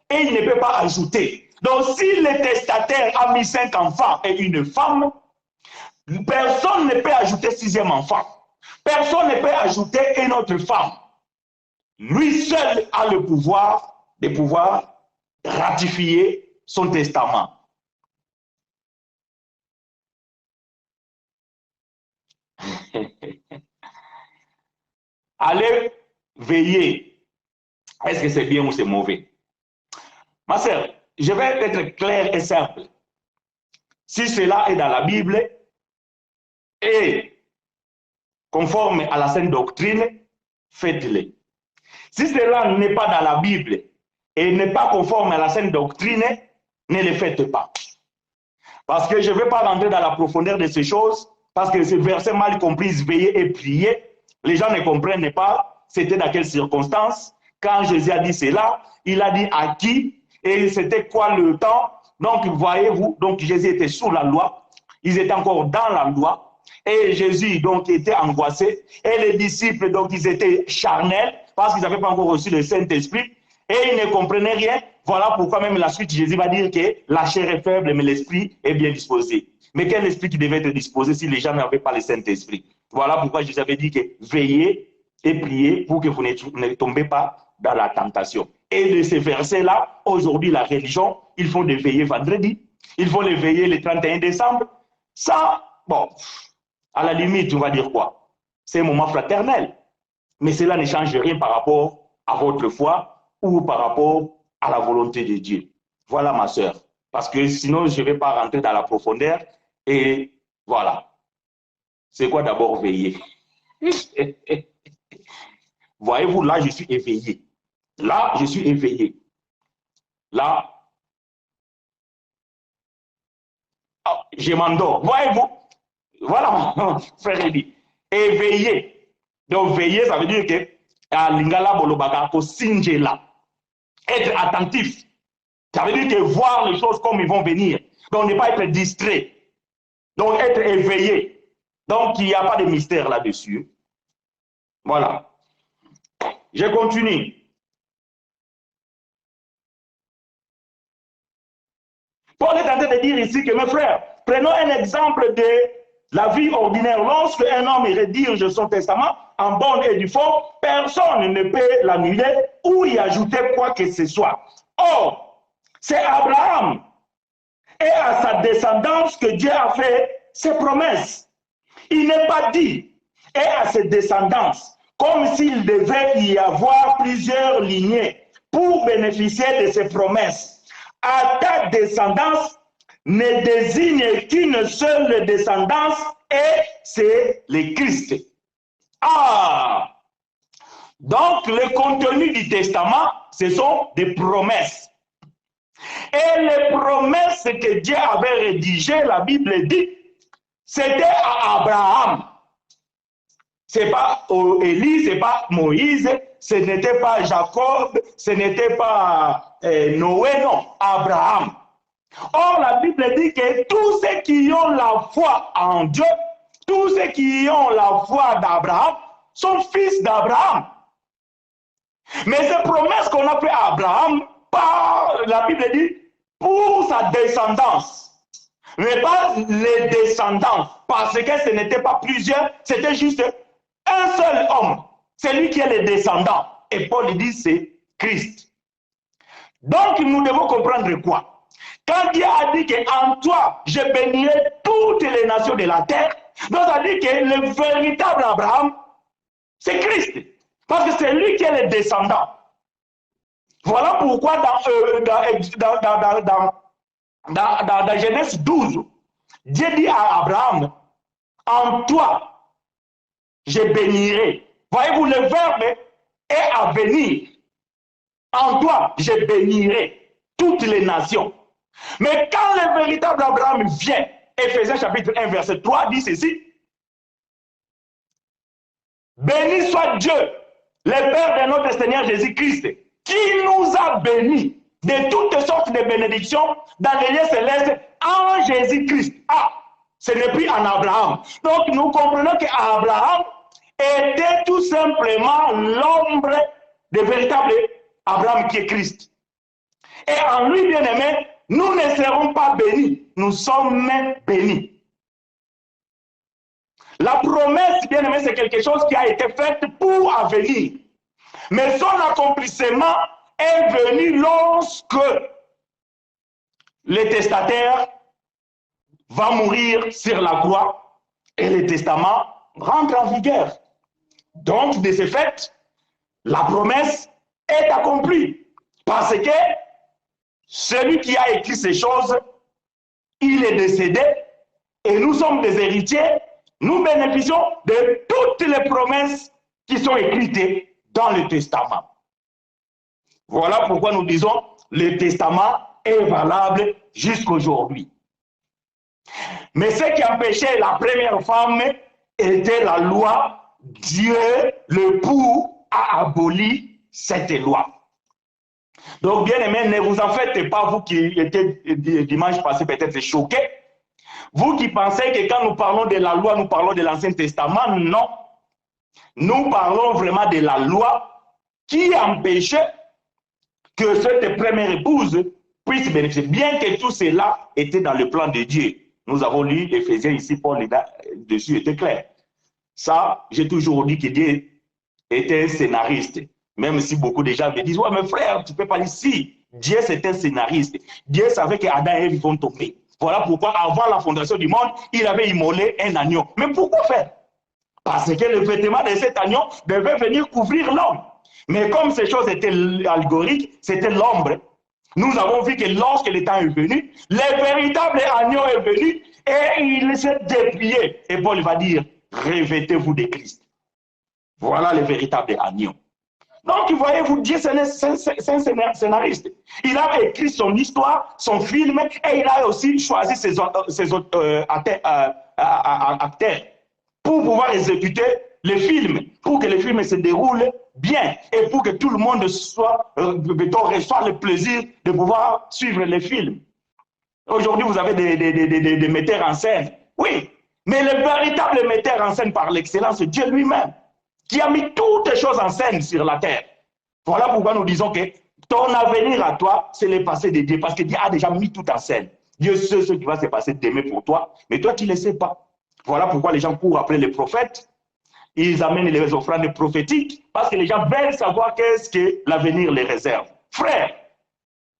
et il ne peut pas ajouter. Donc, si le testataire a mis 5 enfants et une femme, personne ne peut ajouter 6e enfant. Personne ne peut ajouter une autre femme. Lui seul a le pouvoir de pouvoir ratifier son testament. Allez veiller. Est-ce que c'est bien ou c'est mauvais? Ma sœur, je vais être clair et simple. Si cela est dans la Bible et conforme à la sainte doctrine, faites-le. Si cela n'est pas dans la Bible et n'est pas conforme à la sainte doctrine, ne le faites pas. Parce que je ne vais pas rentrer dans la profondeur de ces choses, parce que ce verset mal compris, veiller et prier, les gens ne comprennent pas c'était dans quelles circonstances. Quand Jésus a dit cela, il a dit à qui et c'était quoi le temps. Donc, voyez-vous, donc Jésus était sous la loi, ils étaient encore dans la loi, et Jésus donc était angoissé, et les disciples donc ils étaient charnels, parce qu'ils n'avaient pas encore reçu le Saint-Esprit, et ils ne comprenaient rien. Voilà pourquoi même la suite, Jésus va dire que la chair est faible, mais l'esprit est bien disposé. Mais quel esprit qui devait être disposé si les gens n'avaient pas le Saint-Esprit? Voilà pourquoi Jésus avait dit que veillez et priez pour que vous ne tombez pas dans la tentation. Et de ces versets-là, aujourd'hui, la religion, ils font des veillées vendredi, ils font les veillées le 31 décembre. Ça, bon, à la limite, on va dire quoi? C'est un moment fraternel. Mais cela ne change rien par rapport à votre foi ou par rapport à la volonté de Dieu. Voilà, ma sœur. Parce que sinon, je ne vais pas rentrer dans la profondeur. Et voilà. C'est quoi d'abord veiller? Voyez-vous, là, je suis éveillé. Là, je suis éveillé. Là, oh, je m'endors. Voyez-vous? Voilà, mon frère Eddie. Éveillé. Donc, veiller, ça veut dire que à Lingala Bolobaka, au Sinjela. Être attentif. Ça veut dire que voir les choses comme ils vont venir. Donc, ne pas être distrait. Donc, être éveillé. Donc, il n'y a pas de mystère là-dessus. Voilà. Je continue. Paul est en train de dire ici que, mes frères, prenons un exemple de la vie ordinaire. Lorsque un homme rédige son testament en bonne et due forme, personne ne peut l'annuler ou y ajouter quoi que ce soit. Or, c'est Abraham et à sa descendance que Dieu a fait ses promesses. Il n'est pas dit et à ses descendances, comme s'il devait y avoir plusieurs lignées pour bénéficier de ses promesses. À ta descendance ne désigne qu'une seule descendance et c'est le Christ. Ah! Donc, le contenu du testament, ce sont des promesses. Et les promesses que Dieu avait rédigées, la Bible dit, c'était à Abraham. Ce n'est pas Élie, ce n'est pas Moïse, ce n'était pas Jacob, ce n'était pas Noé, non, Abraham. Or, la Bible dit que tous ceux qui ont la foi en Dieu, tous ceux qui ont la foi d'Abraham, sont fils d'Abraham. Mais ces promesses qu'on a fait à Abraham, la Bible dit, pour sa descendance. Mais pas les descendants, parce que ce n'était pas plusieurs, c'était juste un seul homme. C'est lui qui est le descendant. Et Paul dit, c'est Christ. Donc, nous devons comprendre quoi? Quand Dieu a dit qu'en toi, je bénirai toutes les nations de la terre, donc ça dit que le véritable Abraham, c'est Christ. Parce que c'est lui qui est le descendant. Voilà pourquoi dans Genèse 12, Dieu dit à Abraham, en toi, je bénirai. Voyez-vous, le verbe est à venir. En toi, je bénirai toutes les nations. Mais quand le véritable Abraham vient, Éphésiens chapitre 1, verset 3 dit ceci, béni soit Dieu, le Père de notre Seigneur Jésus-Christ, qui nous a bénis de toutes sortes de bénédictions dans les lieux célestes en Jésus-Christ. Ah, ce n'est plus en Abraham. Donc nous comprenons qu'Abraham était tout simplement l'ombre des véritables Abraham qui est Christ. Et en lui, bien-aimé, nous ne serons pas bénis, nous sommes bénis. La promesse, bien-aimé, c'est quelque chose qui a été fait pour avenir. Mais son accomplissement est venu lorsque le testataire va mourir sur la croix et le testament rentre en vigueur. Donc, de ce fait, la promesse est accomplie. Parce que celui qui a écrit ces choses, il est décédé et nous sommes des héritiers. Nous bénéficions de toutes les promesses qui sont écrites dans le testament. Voilà pourquoi nous disons le testament est valable jusqu'aujourd'hui. Mais ce qui empêchait la première femme était la loi. Dieu, l'époux, a aboli cette loi. Donc, bien aimé, ne vous en faites pas, vous qui étiez dimanche passé peut-être choqués. Vous qui pensez que quand nous parlons de la loi, nous parlons de l'Ancien Testament, non. Nous parlons vraiment de la loi qui empêchait que cette première épouse puisse bénéficier. Bien que tout cela était dans le plan de Dieu. Nous avons lu Éphésiens ici, Paul dessus était clair. Ça, j'ai toujours dit que Dieu était un scénariste. Même si beaucoup de gens me disent, ouais, mais frère, tu ne peux pas dire si. Dieu, c'est un scénariste. Dieu savait qu'Adam et Ève vont tomber. Voilà pourquoi, avant la fondation du monde, il avait immolé un agneau. Mais pourquoi faire? Parce que le vêtement de cet agneau devait venir couvrir l'homme. Mais comme ces choses étaient allégoriques, c'était l'ombre. Nous avons vu que lorsque le temps est venu, le véritable agneau est venu et il s'est déplié. Et Paul va dire, revêtez-vous de Christ. Voilà le véritable agneau. Donc, voyez-vous, Dieu, c'est un scénariste. Il a écrit son histoire, son film, et il a aussi choisi ses acteurs pour pouvoir exécuter le film, pour que le film se déroule bien et pour que tout le monde reçoive le plaisir de pouvoir suivre le film. Aujourd'hui, vous avez des metteurs en scène. Oui, mais le véritable metteur en scène par l'excellence, c'est Dieu lui-même, qui a mis toutes les choses en scène sur la terre. Voilà pourquoi nous disons que ton avenir à toi, c'est le passé de Dieu, parce que Dieu a déjà mis tout en scène. Dieu sait ce qui va se passer demain pour toi, mais toi, tu ne le sais pas. Voilà pourquoi les gens courent après les prophètes, ils amènent les offrandes prophétiques, parce que les gens veulent savoir qu'est-ce que l'avenir les réserve. Frère,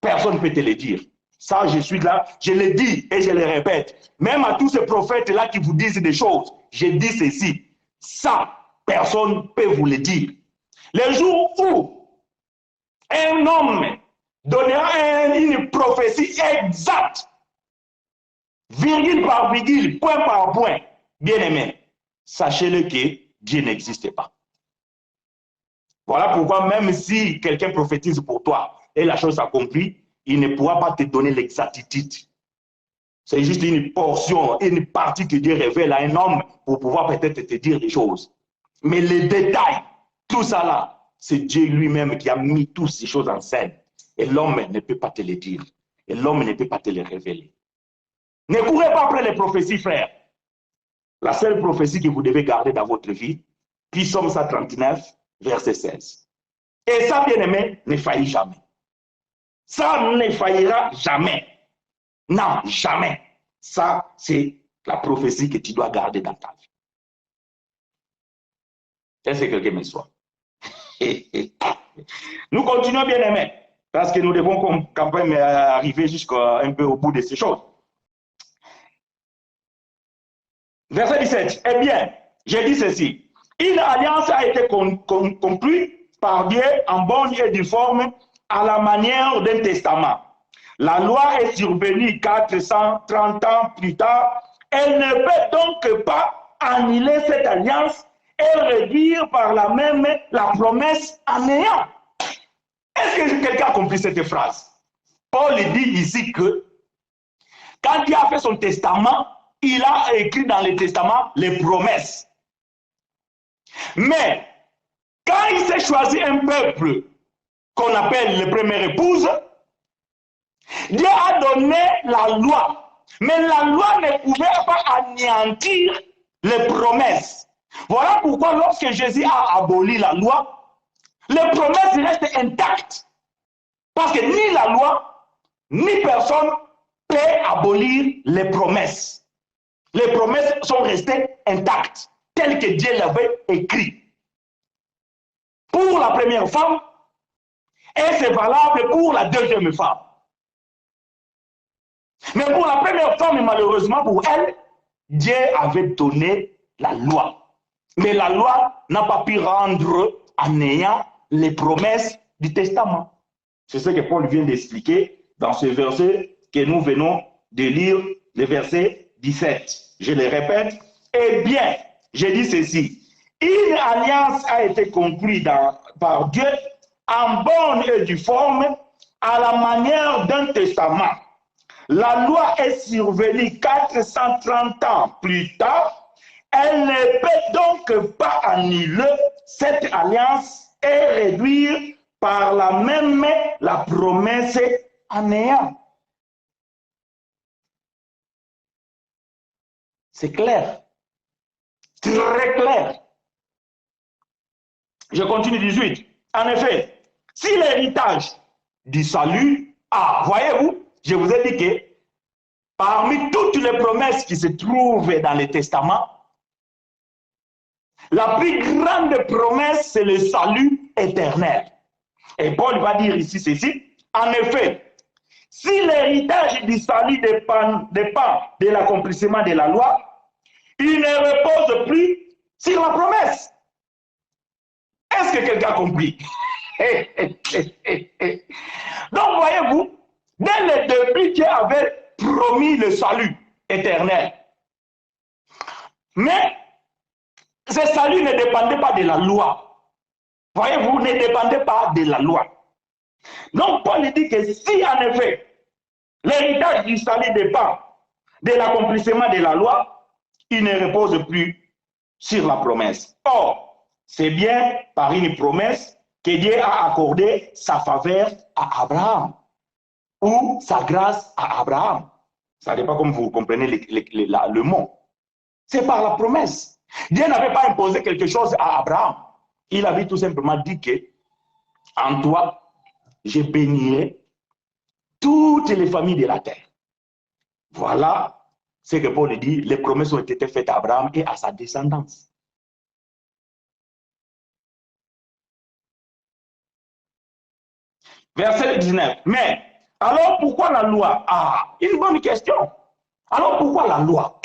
personne ne peut te le dire. Ça, je suis là, je le dis et je le répète. Même à tous ces prophètes-là qui vous disent des choses, je dis ceci. Ça, personne ne peut vous le dire. Le jour où un homme donnera une prophétie exacte, virgule par virgule, point par point, bien aimé, sachez-le que Dieu n'existe pas. Voilà pourquoi même si quelqu'un prophétise pour toi et la chose s'accomplit, il ne pourra pas te donner l'exactitude. C'est juste une portion, une partie que Dieu révèle à un homme pour pouvoir peut-être te dire des choses. Mais les détails, tout ça là, c'est Dieu lui-même qui a mis toutes ces choses en scène. Et l'homme ne peut pas te les dire. Et l'homme ne peut pas te les révéler. Ne courez pas après les prophéties, frères. La seule prophétie que vous devez garder dans votre vie, Psaume 139, verset 16. Et ça, bien aimé, ne faillit jamais. Ça ne faillira jamais. Non, jamais. Ça, c'est la prophétie que tu dois garder dans ta vie. Est-ce que quelqu'un me soit? Nous continuons, bien aimés, parce que nous devons quand même arriver jusqu'à un peu au bout de ces choses. Verset 17. Eh bien, j'ai dit ceci. Une alliance a été conclue par Dieu en bonne et due forme à la manière d'un testament. La loi est survenue 430 ans plus tard. Elle ne peut donc pas annuler cette alliance et réduire par la même la promesse en néant. Est-ce que quelqu'un a compris cette phrase? Paul dit ici que quand Dieu a fait son testament, il a écrit dans le testament les promesses. Mais quand il s'est choisi un peuple qu'on appelle les premières épouses, Dieu a donné la loi. Mais la loi ne pouvait pas anéantir les promesses. Voilà pourquoi lorsque Jésus a aboli la loi, les promesses restent intactes. Parce que ni la loi, ni personne peut abolir les promesses. Les promesses sont restées intactes, telles que Dieu l'avait écrit. Pour la première femme, et c'est valable pour la deuxième femme. Mais pour la première femme, malheureusement pour elle, Dieu avait donné la loi. Mais la loi n'a pas pu rendre en ayant les promesses du testament. C'est ce que Paul vient d'expliquer dans ce verset que nous venons de lire, le verset 17. Je le répète. Eh bien, je dis ceci. Une alliance a été conclue par Dieu en bonne et due forme à la manière d'un testament. La loi est survenue 430 ans plus tard. Elle ne peut donc pas annuler cette alliance et réduire par la même la promesse à néant. C'est clair. Très clair. Je continue 18. En effet, si l'héritage du salut, voyez-vous, je vous ai dit que parmi toutes les promesses qui se trouvent dans les testaments, la plus grande promesse, c'est le salut éternel. Et Paul va dire ici ceci. En effet, si l'héritage du salut dépend de l'accomplissement de la loi, il ne repose plus sur la promesse. Est-ce que quelqu'un a compris? Donc, voyez-vous, dès le début, Dieu avait promis le salut éternel. Mais ce salut ne dépendait pas de la loi. Voyez-vous, ne dépendait pas de la loi. Donc, Paul dit que si, en effet, l'héritage du salut dépend de l'accomplissement de la loi, il ne repose plus sur la promesse. Or, c'est bien par une promesse que Dieu a accordé sa faveur à Abraham ou sa grâce à Abraham. Ça dépend comme vous comprenez le mot. C'est par la promesse. Dieu n'avait pas imposé quelque chose à Abraham. Il avait tout simplement dit que en toi, je bénirai toutes les familles de la terre. Voilà ce que Paul dit. Les promesses ont été faites à Abraham et à sa descendance. Verset 19. Mais, alors pourquoi la loi? Une bonne question. Alors pourquoi la loi?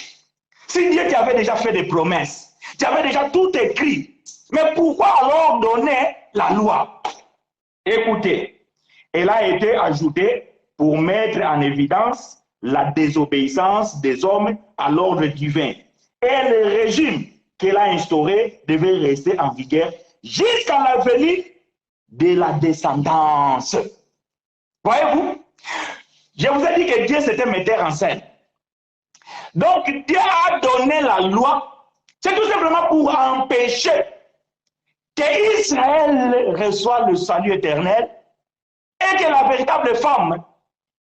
Si Dieu t'avait déjà fait des promesses, tu avais déjà tout écrit, mais pourquoi alors donner la loi? Écoutez, elle a été ajoutée pour mettre en évidence la désobéissance des hommes à l'ordre divin. Et le régime qu'elle a instauré devait rester en vigueur jusqu'à la venue de la descendance. Voyez-vous, je vous ai dit que Dieu c'était metteur en scène. Donc Dieu a donné la loi, c'est tout simplement pour empêcher qu'Israël reçoive le salut éternel et que la véritable femme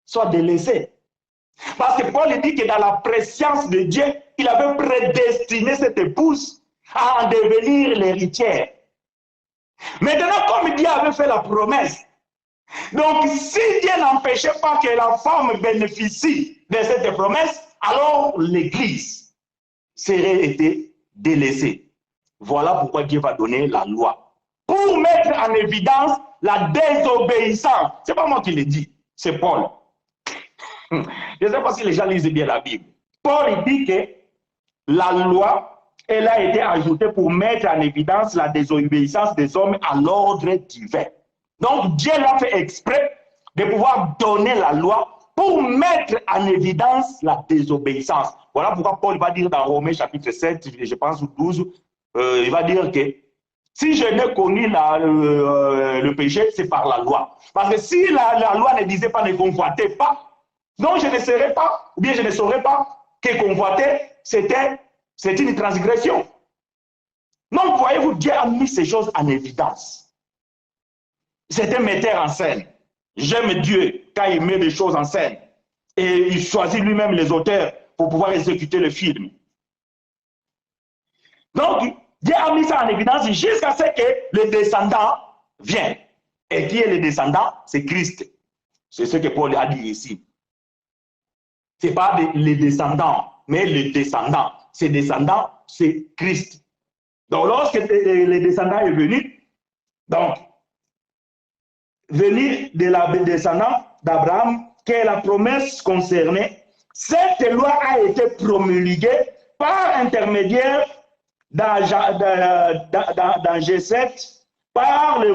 soit délaissée. Parce que Paul dit que dans la préscience de Dieu, il avait prédestiné cette épouse à en devenir l'héritière. Maintenant, comme Dieu avait fait la promesse, donc si Dieu n'empêchait pas que la femme bénéficie de cette promesse, alors l'Église serait été délaissée. Voilà pourquoi Dieu va donner la loi. Pour mettre en évidence la désobéissance. Ce n'est pas moi qui le dis, c'est Paul. Je ne sais pas si les gens lisent bien la Bible. Paul dit que la loi, elle a été ajoutée pour mettre en évidence la désobéissance des hommes à l'ordre divin. Donc Dieu l'a fait exprès de pouvoir donner la loi pour mettre en évidence la désobéissance. Voilà pourquoi Paul va dire dans Romains chapitre 7, je pense, ou 12, il va dire que si je n'ai connu le péché, c'est par la loi. Parce que si la loi ne disait pas ne convoitez pas, donc je ne serais pas, ou bien je ne saurais pas que convoiter, c'est une transgression. Donc, voyez-vous, Dieu a mis ces choses en évidence. C'est un metteur en scène. J'aime Dieu quand il met des choses en scène. Et il choisit lui-même les auteurs pour pouvoir exécuter le film. Donc, Dieu a mis ça en évidence jusqu'à ce que le descendant vienne. Et qui est le descendant? C'est Christ. C'est ce que Paul a dit ici. Ce n'est pas les descendants, mais le descendant. Ces descendants, c'est Christ. Donc, lorsque le descendant est venu, donc, venu de la descendance d'Abraham, que la promesse concernée, cette loi a été promulguée par intermédiaire dans G7, par le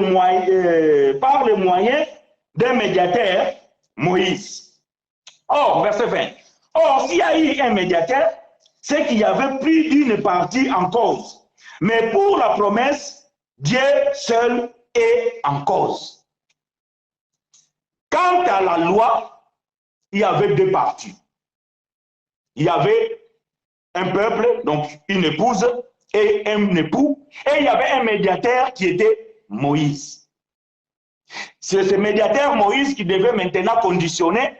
moyen d'un médiateur, Moïse. Or, verset 20. Or, s'il y a eu un médiateur, c'est qu'il y avait plus d'une partie en cause. Mais pour la promesse, Dieu seul est en cause. Quant à la loi, il y avait deux parties. Il y avait un peuple, donc une épouse et un époux, et il y avait un médiateur qui était Moïse. C'est ce médiateur Moïse qui devait maintenant conditionner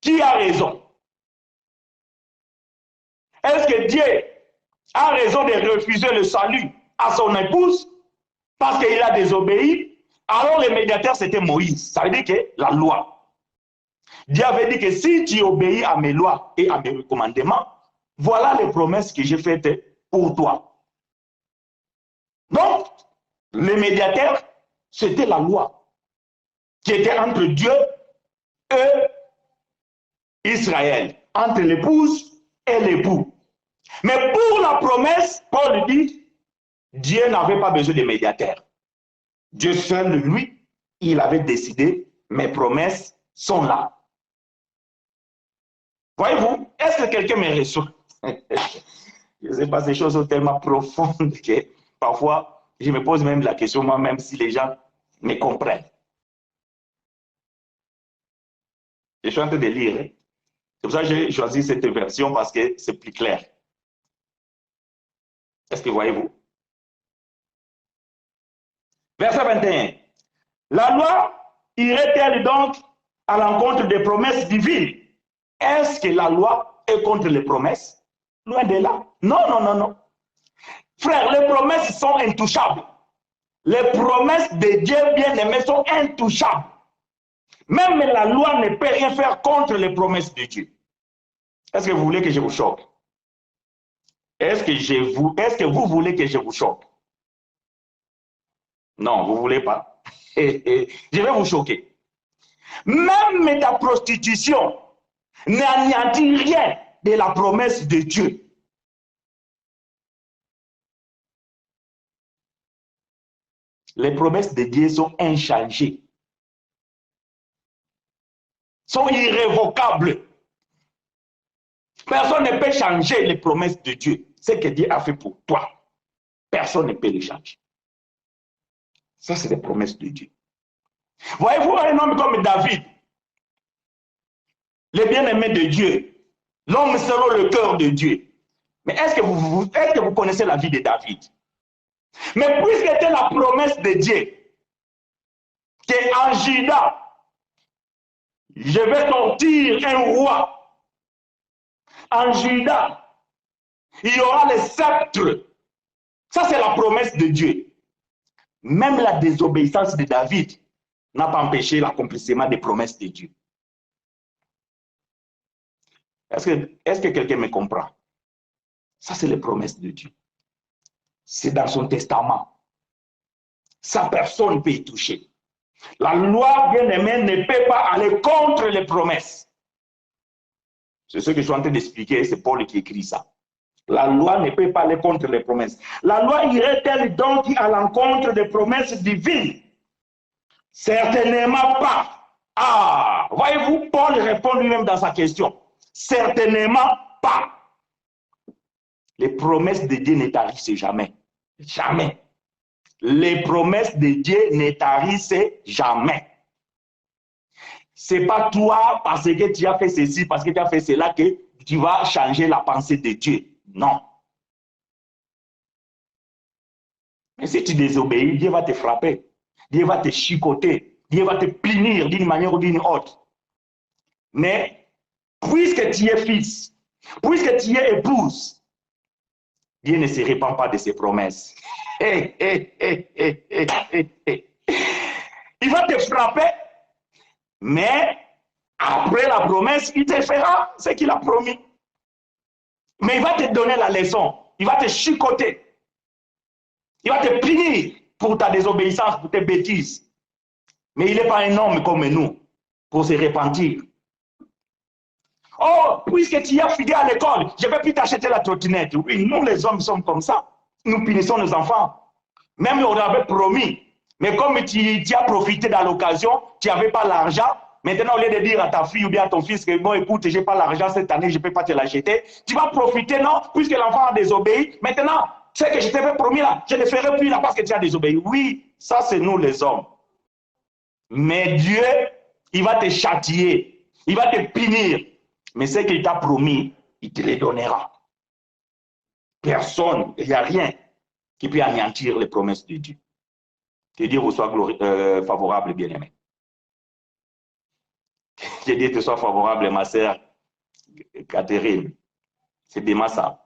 qui a raison. Est-ce que Dieu a raison de refuser le salut à son épouse parce qu'il a désobéi? Alors le médiateur, c'était Moïse. Ça veut dire que la loi. Dieu avait dit que si tu obéis à mes lois et à mes commandements, voilà les promesses que j'ai faites pour toi. Donc, le médiateur, c'était la loi qui était entre Dieu et Israël, entre l'épouse et l'époux. Mais pour la promesse, Paul dit, Dieu n'avait pas besoin de médiateur. Dieu seul, lui, il avait décidé, mes promesses sont là. Voyez-vous, est-ce que quelqu'un me reçoit? Je ne sais pas, ces choses sont tellement profondes que parfois, je me pose même la question moi-même si les gens me comprennent. Je suis en train de lire. C'est pour ça que j'ai choisi cette version parce que c'est plus clair. Est-ce que voyez-vous? Verset 21. La loi irait-elle donc à l'encontre des promesses divines? Est-ce que la loi est contre les promesses? Loin de là. Non, non, non, non. Frère, les promesses sont intouchables. Les promesses de Dieu bien-aimé sont intouchables. Même la loi ne peut rien faire contre les promesses de Dieu. Est-ce que vous voulez que je vous choque? Est-ce que vous voulez que je vous choque? Non, vous ne voulez pas. Je vais vous choquer. Même ta prostitution n'anéantit rien de la promesse de Dieu. Les promesses de Dieu sont inchangées, sont irrévocables. Personne ne peut changer les promesses de Dieu. Ce que Dieu a fait pour toi, personne ne peut les changer. Ça, c'est les promesses de Dieu. Voyez-vous un homme comme David, le bien-aimé de Dieu, l'homme selon le cœur de Dieu. Mais est-ce que vous connaissez la vie de David? Mais puisque c'était la promesse de Dieu, qu'en Juda, je vais sortir un roi. En Juda, il y aura les sceptres. Ça, c'est la promesse de Dieu. Même la désobéissance de David n'a pas empêché l'accomplissement des promesses de Dieu. Est-ce que quelqu'un me comprend? Ça, c'est les promesses de Dieu. C'est dans son testament. Ça, personne ne peut y toucher. La loi, bien-aimée, ne peut pas aller contre les promesses. C'est ce que je suis en train d'expliquer, c'est Paul qui écrit ça. La loi ne peut pas aller contre les promesses. La loi irait-elle donc à l'encontre des promesses divines? Certainement pas. Ah, voyez-vous, Paul répond lui-même dans sa question. Certainement pas. Les promesses de Dieu ne tarissent jamais. Jamais. Les promesses de Dieu ne tarissent jamais. Ce n'est pas toi, parce que tu as fait ceci, parce que tu as fait cela, que tu vas changer la pensée de Dieu. Non. Mais si tu désobéis, Dieu va te frapper. Dieu va te chicoter. Dieu va te punir d'une manière ou d'une autre. Mais, puisque tu es fils, puisque tu es épouse, Dieu ne se répand pas de ses promesses. Il va te frapper, Mais après la promesse, il te fera ce qu'il a promis. Mais il va te donner la leçon. Il va te chicoter. Il va te punir pour ta désobéissance, pour tes bêtises. Mais il n'est pas un homme comme nous pour se repentir. Oh, puisque tu as fini à l'école, je ne vais plus t'acheter la trottinette. Oui, nous les hommes sommes comme ça. Nous punissons nos enfants. Même on avait promis. Mais comme tu as profité de l'occasion, tu n'avais pas l'argent. Maintenant, au lieu de dire à ta fille ou bien à ton fils que bon, écoute, je n'ai pas l'argent cette année, je ne peux pas te l'acheter, tu vas profiter, non, puisque l'enfant a désobéi. Maintenant, ce que je t'avais promis là, je ne ferai plus là parce que tu as désobéi. Oui, ça c'est nous les hommes. Mais Dieu, il va te châtier, il va te punir. Mais ce qu'il t'a promis, il te les donnera. Personne, il n'y a rien qui peut anéantir les promesses de Dieu. Que Dieu vous soit favorable, bien-aimé. Que Dieu te soit favorable, ma sœur Catherine. C'est bien ça.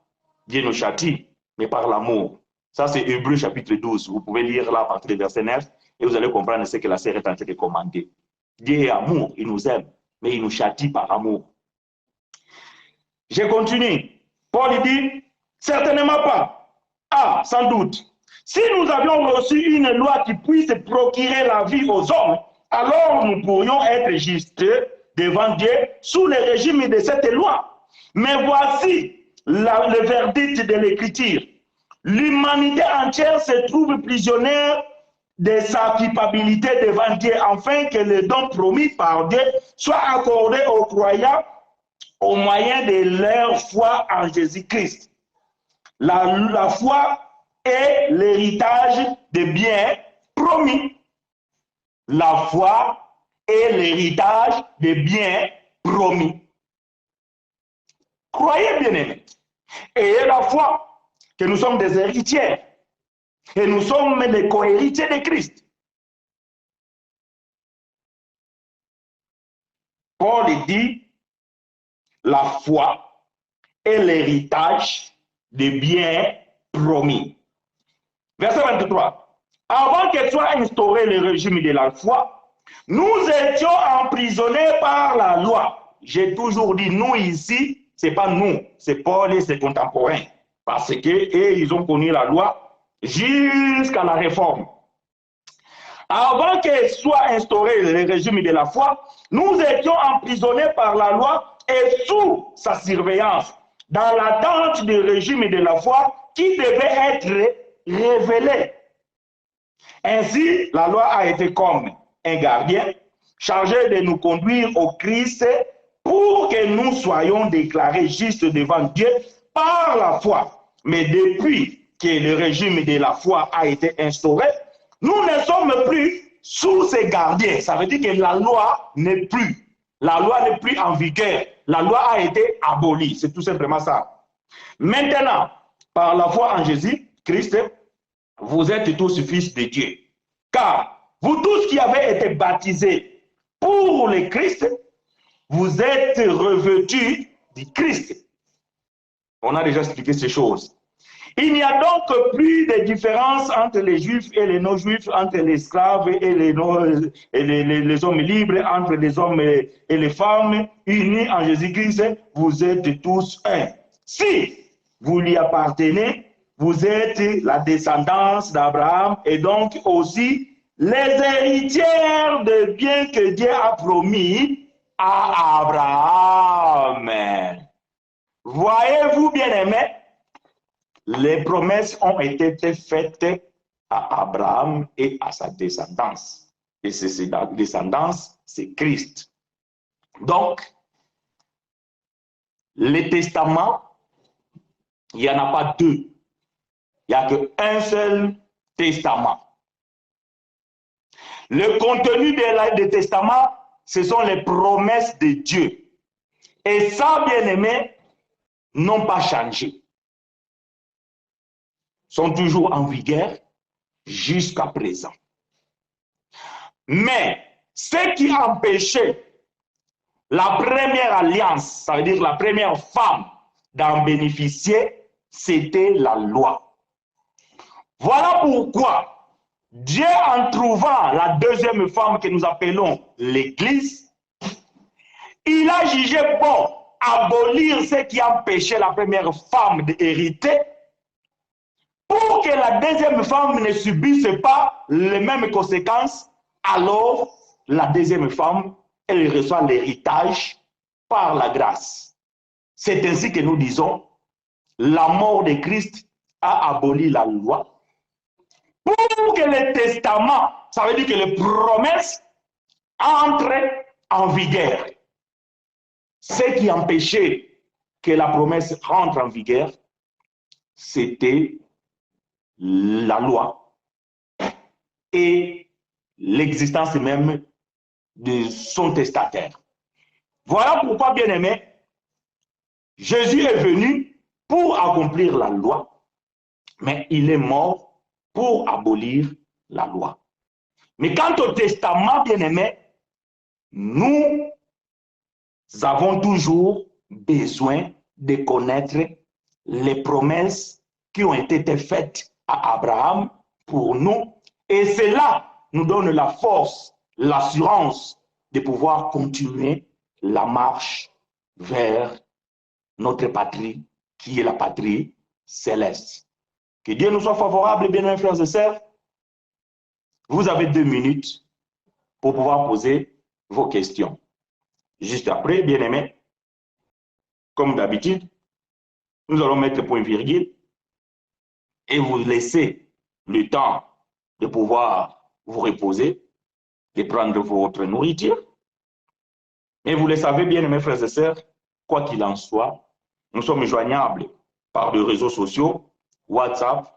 Dieu nous châtie, mais par l'amour. Ça, c'est Hébreux chapitre 12. Vous pouvez lire là à partir du verset 9 et vous allez comprendre ce que la sœur est en train de commander. Dieu est amour, il nous aime, mais il nous châtie par amour. Je continue. Paul dit, certainement pas. Ah, sans doute. Si nous avions reçu une loi qui puisse procurer la vie aux hommes, alors nous pourrions être justes devant Dieu sous le régime de cette loi. Mais voici le verdict de l'Écriture. L'humanité entière se trouve prisonnière de sa culpabilité devant Dieu, afin que le don promis par Dieu soit accordé aux croyants au moyen de leur foi en Jésus-Christ. La foi est l'héritage des biens promis. La foi est l'héritage des biens promis. Croyez, bien-aimés, ayez la foi que nous sommes des héritiers et nous sommes les co-héritiers de Christ. Paul dit, la foi est l'héritage des biens promis. Verset 23. Avant que soit instauré le régime de la foi, nous étions emprisonnés par la loi. J'ai toujours dit nous ici, ce n'est pas nous, c'est Paul et ses contemporains. Parce qu'ils ont connu la loi jusqu'à la réforme. Avant que soit instauré le régime de la foi, nous étions emprisonnés par la loi et sous sa surveillance, dans l'attente du régime de la foi qui devait être révélé. Ainsi, la loi a été comme un gardien chargé de nous conduire au Christ pour que nous soyons déclarés justes devant Dieu par la foi. Mais depuis que le régime de la foi a été instauré, nous ne sommes plus sous ces gardiens. Ça veut dire que la loi n'est plus. La loi n'est plus en vigueur. La loi a été abolie. C'est tout simplement ça. Maintenant, par la foi en Jésus-Christ, vous êtes tous fils de Dieu. Car vous tous qui avez été baptisés pour le Christ, vous êtes revêtus du Christ. On a déjà expliqué ces choses. Il n'y a donc plus de différence entre les juifs et les non-juifs, entre les esclaves et les hommes libres, entre les hommes et les femmes, unis en Jésus-Christ, vous êtes tous un. Si vous lui appartenez, vous êtes la descendance d'Abraham et donc aussi les héritières de biens que Dieu a promis à Abraham. Voyez-vous, bien-aimés, les promesses ont été faites à Abraham et à sa descendance. Et sa descendance, c'est Christ. Donc, les testaments, il n'y en a pas deux. Il n'y a qu'un seul testament. Le contenu des testaments, ce sont les promesses de Dieu. Et ça, bien-aimés, n'ont pas changé. Sont toujours en vigueur jusqu'à présent. Mais ce qui empêchait la première alliance, ça veut dire la première femme, d'en bénéficier, c'était la loi. Voilà pourquoi Dieu, en trouvant la deuxième femme que nous appelons l'Église, il a jugé bon abolir ce qui empêchait la première femme d'hériter pour que la deuxième femme ne subisse pas les mêmes conséquences. Alors, la deuxième femme, elle reçoit l'héritage par la grâce. C'est ainsi que nous disons, la mort de Christ a aboli la loi pour que le testament, ça veut dire que les promesses entrent en vigueur. Ce qui empêchait que la promesse rentre en vigueur, c'était la loi et l'existence même de son testataire. Voilà pourquoi, bien-aimés, Jésus est venu pour accomplir la loi, mais il est mort pour abolir la loi. Mais quant au testament, bien-aimés, nous avons toujours besoin de connaître les promesses qui ont été faites à Abraham pour nous. Et cela nous donne la force, l'assurance de pouvoir continuer la marche vers notre patrie, qui est la patrie céleste. Que Dieu nous soit favorable, bien-aimés frères et sœurs. Vous avez 2 minutes pour pouvoir poser vos questions. Juste après, bien-aimés, comme d'habitude, nous allons mettre point virgule et vous laisser le temps de pouvoir vous reposer, de prendre votre nourriture. Et vous le savez, bien-aimés frères et sœurs, quoi qu'il en soit, nous sommes joignables par les réseaux sociaux, WhatsApp,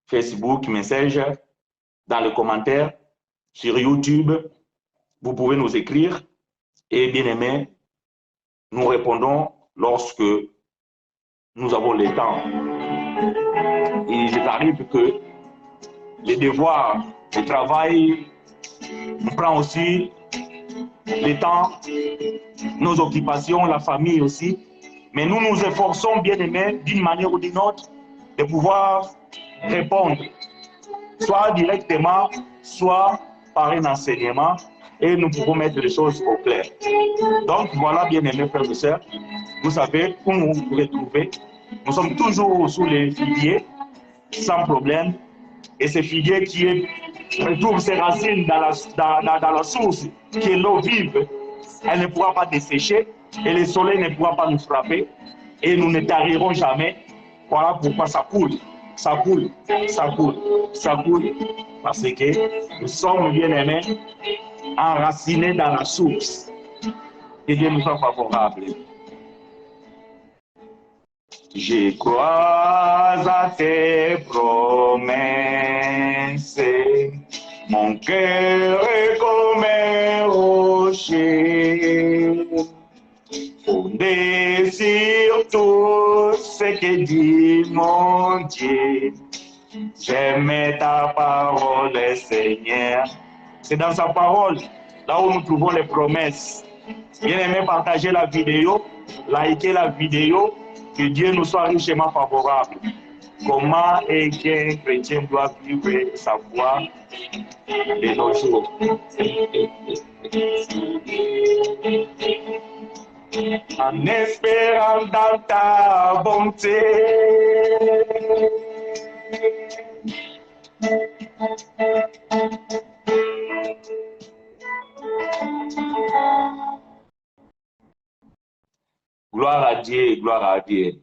Facebook, Messenger, dans les commentaires, sur YouTube. Vous pouvez nous écrire et, bien-aimés, nous répondons lorsque nous avons le temps. Et il arrive que les devoirs, le travail nous prend aussi le temps, nos occupations, la famille aussi. Mais nous nous efforçons, bien aimés, d'une manière ou d'une autre, de pouvoir répondre, soit directement, soit par un enseignement, et nous pouvons mettre les choses au clair. Donc voilà, bien aimés frères et sœurs, vous savez où vous pouvez trouver. Nous sommes toujours sous les figuiers, sans problème. Et ce figuier qui retrouve ses racines dans la source, qui est l'eau vive, elle ne pourra pas dessécher et le soleil ne pourra pas nous frapper et nous ne tarirons jamais. Voilà pourquoi ça coule, ça coule, ça coule, ça coule, parce que nous sommes bien aimés, enracinés dans la source. Et Dieu nous soit favorable. Je crois à tes promesses, mon cœur est comme un rocher, fondé sur tout ce que dit mon Dieu. J'aime ta parole, Seigneur. C'est dans sa parole, là où nous trouvons les promesses. Bien aimé, partagez la vidéo, likez la vidéo. Que Dieu nous soit richement favorable. Comment est qu'un chrétien doit vivre sa foi de nos jours? En espérant dans ta bonté. Gloire à Dieu, gloire à Dieu.